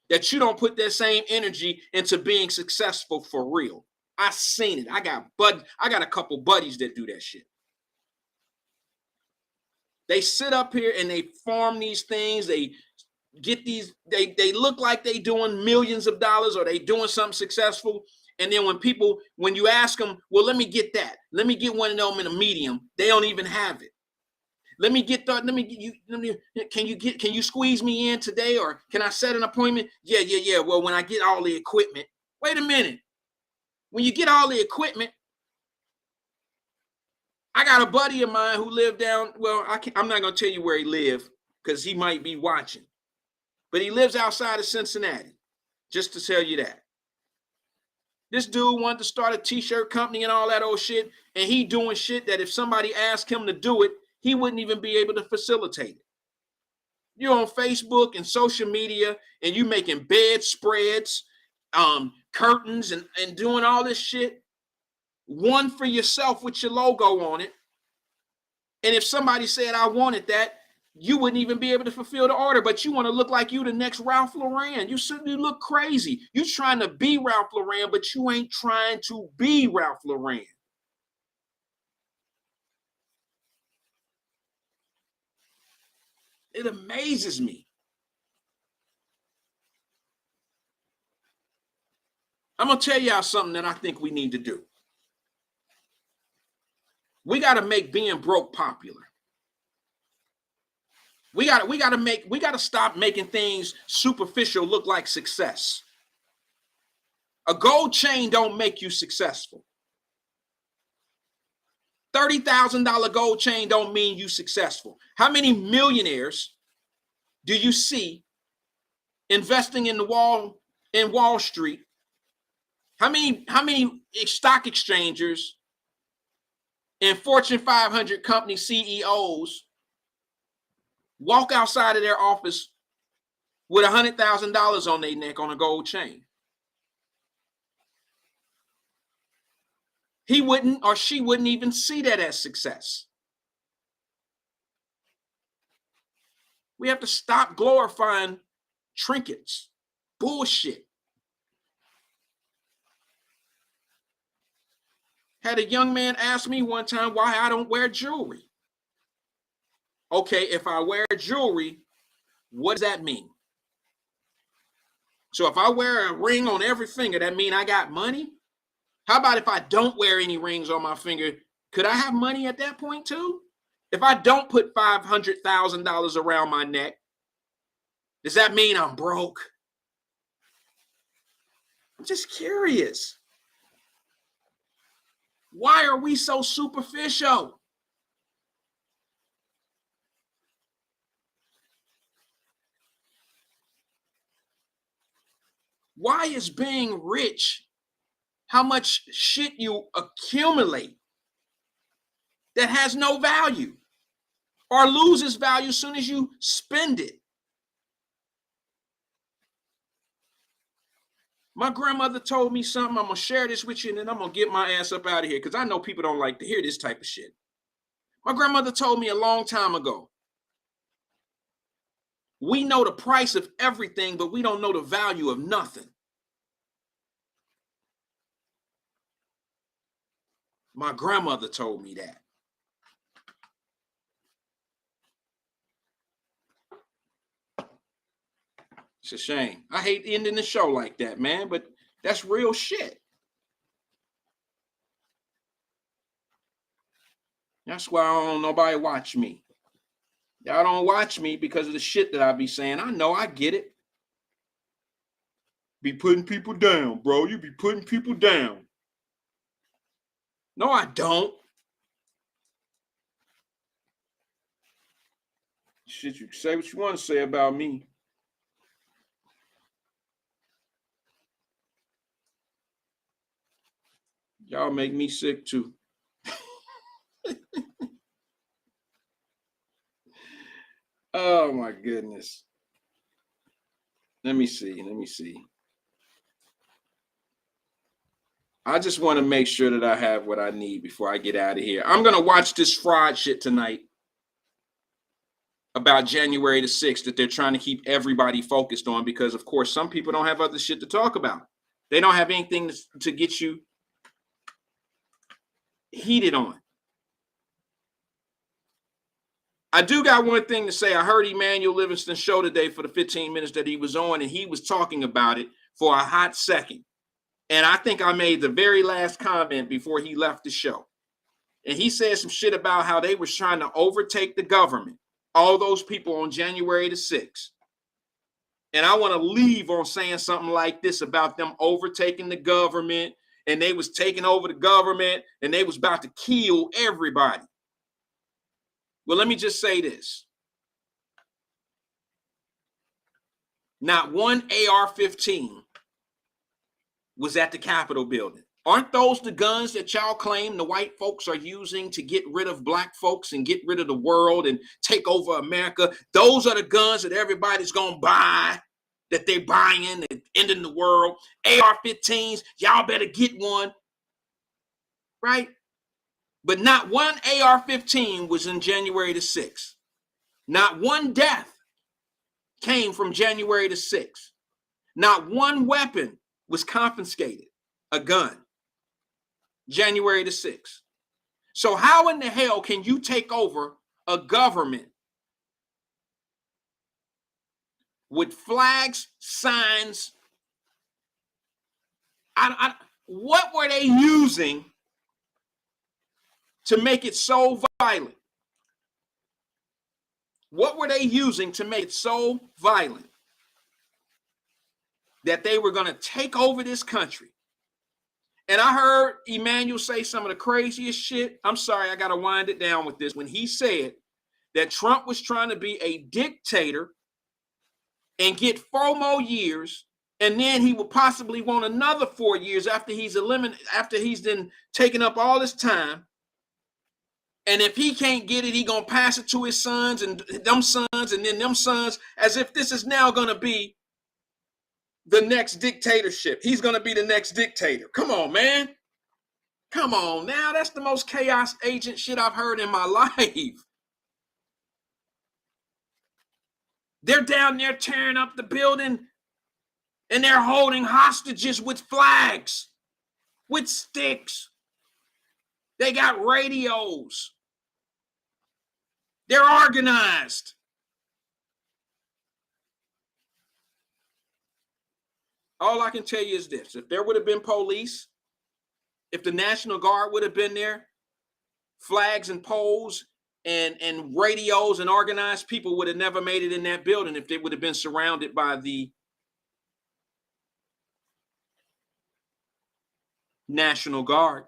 that you don't put that same energy into being successful for real. I seen it. I got a couple buddies that do that shit. They sit up here and they farm these things. They get these, they look like they doing millions of dollars or they doing something successful. And then when you ask them, well, let me get that. Let me get one of them in a medium. They don't even have it. Can you squeeze me in today, or can I set an appointment? Yeah. Well, when I get all the equipment. Wait a minute. When you get all the equipment, I got a buddy of mine who lived down, well, I'm not going to tell you where he lived because he might be watching, but he lives outside of Cincinnati, just to tell you that. This dude wanted to start a t-shirt company and all that old shit, and he doing shit that if somebody asked him to do it, he wouldn't even be able to facilitate it. You're on Facebook and social media, and you making bedspreads, curtains, and doing all this shit. One for yourself with your logo on it. And if somebody said, I wanted that, you wouldn't even be able to fulfill the order, but you want to look like you the next Ralph Lauren. You look crazy. You're trying to be Ralph Lauren, but you ain't trying to be Ralph Lauren. It amazes me. I'm going to tell y'all something that I think we need to do. We got to make being broke popular. We got to stop making things superficial look like success. A gold chain don't make you successful. $30,000 gold chain don't mean you successful. How many millionaires do you see investing in Wall Street? How many stock exchangers and Fortune 500 company CEOs walk outside of their office with $100,000 on their neck on a gold chain? He wouldn't or she wouldn't even see that as success. We have to stop glorifying trinkets. Bullshit. Had a young man ask me one time why I don't wear jewelry. Okay, if I wear jewelry, what does that mean? So if I wear a ring on every finger, that mean I got money? How about if I don't wear any rings on my finger? Could I have money at that point too? If I don't put $500,000 around my neck, does that mean I'm broke? I'm just curious. Why are we so superficial? Why is being rich how much shit you accumulate that has no value or loses value as soon as you spend it? My grandmother told me something. I'm going to share this with you, and then I'm going to get my ass up out of here because I know people don't like to hear this type of shit. My grandmother told me a long time ago, we know the price of everything, but we don't know the value of nothing. My grandmother told me that. It's a shame. I hate ending the show like that, man, but that's real shit. That's why I don't nobody watch me. Y'all don't watch me because of the shit that I be saying. I know, I get it. Be putting people down, bro. You be putting people down. No, I don't. Shit, you can say what you want to say about me. Y'all make me sick too. Oh my goodness. Let me see. I just want to make sure that I have what I need before I get out of here. I'm going to watch this fraud shit tonight about January the 6th that they're trying to keep everybody focused on because, of course, some people don't have other shit to talk about. They don't have anything to get you heated on. I do got one thing to say. I heard Emmanuel Livingston's show today for the 15 minutes that he was on, and he was talking about it for a hot second. And I think I made the very last comment before he left the show. And he said some shit about how they were trying to overtake the government, all those people on January the 6th. And I want to leave on saying something like this about them overtaking the government, and they was taking over the government, and they was about to kill everybody. Well, let me just say this. Not one AR-15 was at the Capitol building. Aren't those the guns that y'all claim the white folks are using to get rid of black folks and get rid of the world and take over America? Those are the guns that everybody's going to buy, that they're buying and ending the world. AR-15s, y'all better get one, right? But not one AR-15 was in January the 6th. Not one death came from January the 6th. Not one weapon was confiscated, a gun, January the 6th. So how in the hell can you take over a government with flags, signs, What were they using to make it so violent? What were they using to make it so violent that they were going to take over this country? And I heard Emmanuel say some of the craziest shit. I'm sorry, I got to wind it down with this. When he said that Trump was trying to be a dictator and get 4 more years, and then he would possibly want another 4 years after he's then taken up all his time. And if he can't get it, he gonna pass it to his sons and them sons and then them sons, as if this is now gonna be the next dictatorship. He's gonna be the next dictator. Come on, man. Come on now. That's the most chaos agent shit I've heard in my life. They're down there tearing up the building and they're holding hostages with flags, with sticks. They got radios. They're organized. All I can tell you is this. If there would have been police, if the National Guard would have been there, flags and poles and radios and organized people would have never made it in that building if they would have been surrounded by the National Guard.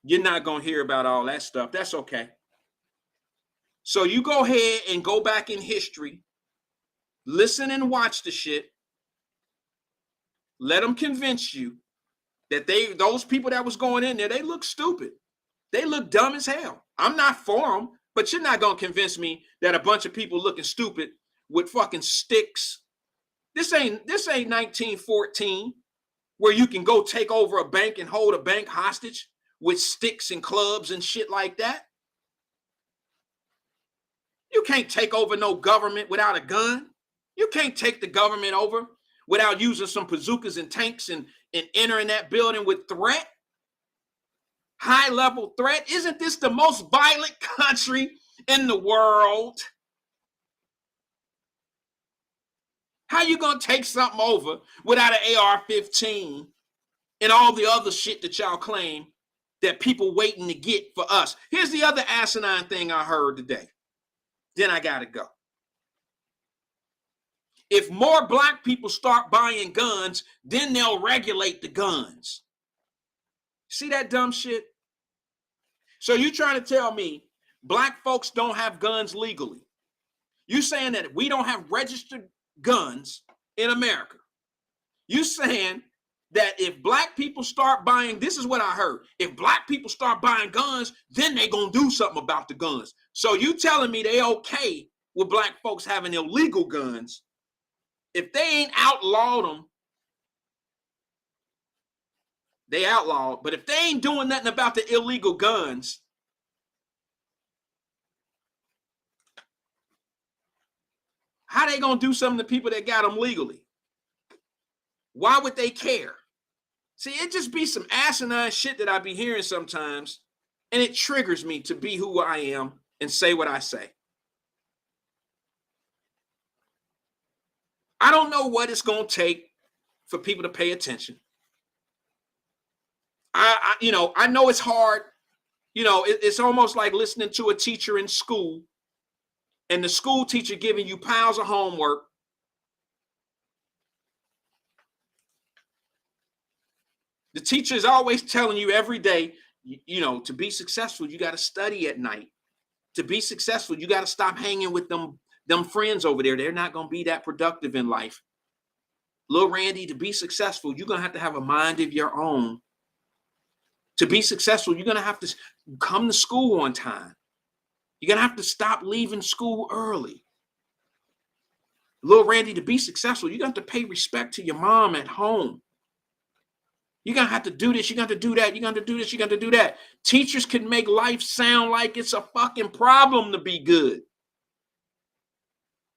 You're not going to hear about all that stuff. That's okay. So you go ahead and go back in history, listen and watch the shit. Let them convince you that those people that was going in there, they look stupid. They look dumb as hell. I'm not for them, but you're not going to convince me that a bunch of people looking stupid with fucking sticks. This ain't 1914 where you can go take over a bank and hold a bank hostage with sticks and clubs and shit like that. You can't take over no government without a gun. You can't take the government over without using some bazookas and tanks and entering that building with threat. High-level threat. Isn't this the most violent country in the world? How you gonna take something over without an AR-15 and all the other shit that y'all claim that people waiting to get for us? Here's the other asinine thing I heard today. Then I gotta go. If more black people start buying guns, then they'll regulate the guns. See that dumb shit? So you trying to tell me black folks don't have guns legally? You saying that we don't have registered guns in America? You saying that if black people start buying, this is what I heard, if black people start buying guns, then they gonna do something about the guns. So you telling me they okay with black folks having illegal guns? If they ain't outlawed them, they outlawed. But if they ain't doing nothing about the illegal guns, how they gonna do something to people that got them legally? Why would they care? See, it just be some asinine shit that I be hearing sometimes, and it triggers me to be who I am and say what I say. I don't know what it's gonna take for people to pay attention. I know it's hard. It's almost like listening to a teacher in school and the school teacher giving you piles of homework. The teacher is always telling you every day, to be successful, you got to study at night. To be successful, you got to stop hanging with them friends over there. They're not going to be that productive in life. Lil Randy, to be successful, you're going to have a mind of your own. To be successful, you're going to have to come to school on time. You're going to have to stop leaving school early. Lil Randy, to be successful, you're going to have to pay respect to your mom at home. You're going to have to do this. You're going to do that. You're going to do this. You're going to do that. Teachers can make life sound like it's a fucking problem to be good.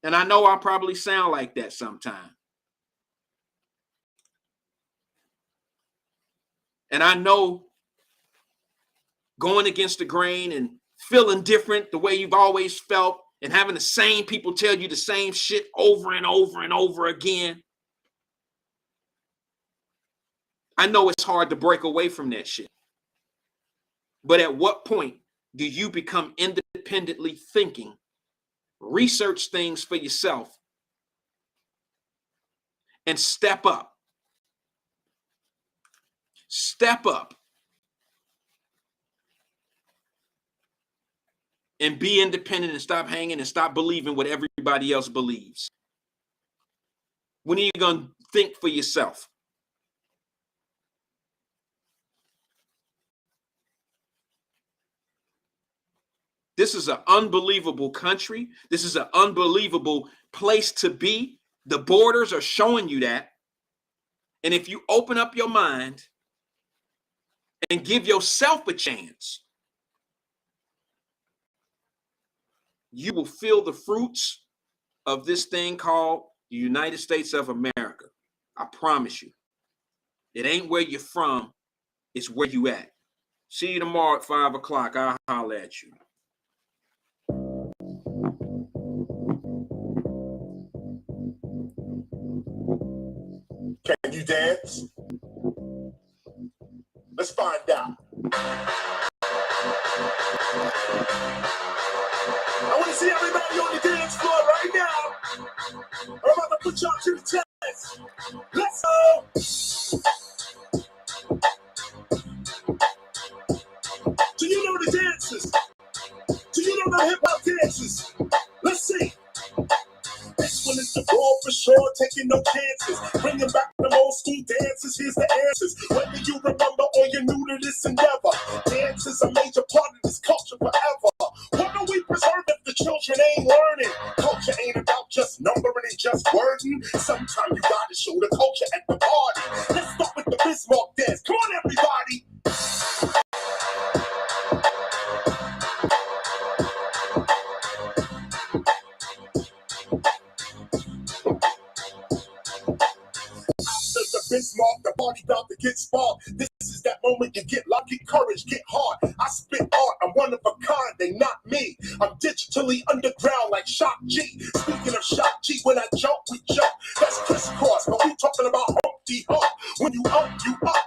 And I know I probably sound like that sometimes. And I know going against the grain and feeling different the way you've always felt and having the same people tell you the same shit over and over and over again. I know it's hard to break away from that shit. But at what point do you become independently thinking, research things for yourself, and step up? Step up and be independent and stop hanging and stop believing what everybody else believes. When are you going to think for yourself? This is an unbelievable country. This is an unbelievable place to be. The borders are showing you that. And if you open up your mind and give yourself a chance, you will feel the fruits of this thing called the United States of America. I promise you. It ain't where you're from, it's where you at. See you tomorrow at 5 o'clock. I'll holler at you. Can you dance? Let's find out. I want to see everybody on the dance floor right now. I'm about to put y'all to the test. Let's go. Do you know the dances? Do you know the hip hop dances? Let's see. This one is the ball for sure, taking no chances. Bringing back the old school dances, here's the answers. Whether you remember or you're new to this endeavor, dance is a major part of this culture forever. Why don't we preserve if the children ain't learning? Culture ain't about just numbering and just wording. Sometimes you gotta show the culture at the party. Let's start with the Bismarck dance. Come on, everybody. Bismarck, the party about to get sparked. This is that moment you get loud, get courage, get hard. I spit art, I'm one of a kind, they not me. I'm digitally underground like Shock G. Speaking of Shock G, when I jump, we jump. That's crisscross, but we talking about Humpty Hump. When you up,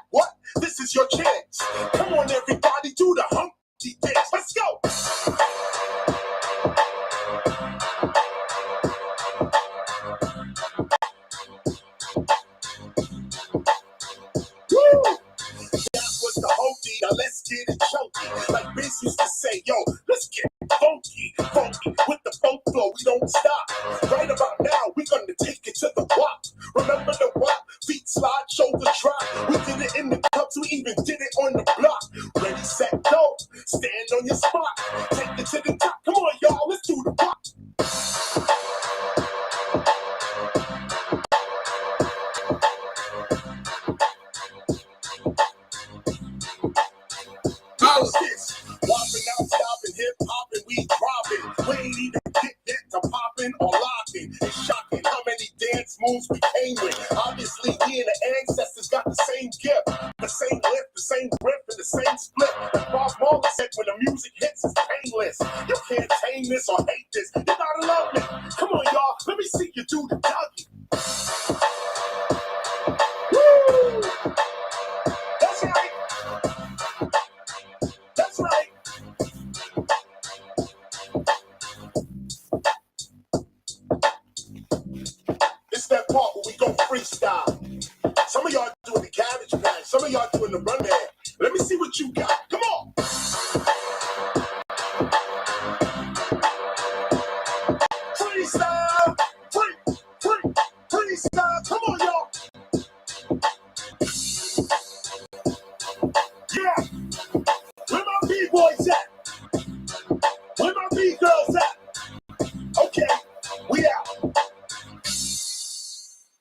what? This is your chance. Come on, everybody, do the Humpty dance. Let's go. The Humpty, now let's get it chunky. Like Biz used to say, yo, let's get funky, funky. With the funk flow, we don't stop. Right about now, we're gonna take it to the wop. Remember the wop? Feet slide, shoulder drop. We did it in the clubs, we even did it on the block. Ready, set, go. Stand on your spot. Take it to the top. Come on, y'all, let's do the wop. Whopping out, stopping, hip hopping, we dropping. We ain't even get that to popping or locking. It's shocking how many dance moves we came with. Obviously, we and the ancestors got the same gift, the same lift, the same riff, and the same split. Like Bob Marley said, when the music hits, it's painless. You can't tame this or hate this. You gotta love me. Come on, y'all. Let me see you do the Dougie. Woo! That's right. That's right. It's that part where we go freestyle. Some of y'all doing the cabbage patch. Some of y'all doing the run man. Let me see what you got.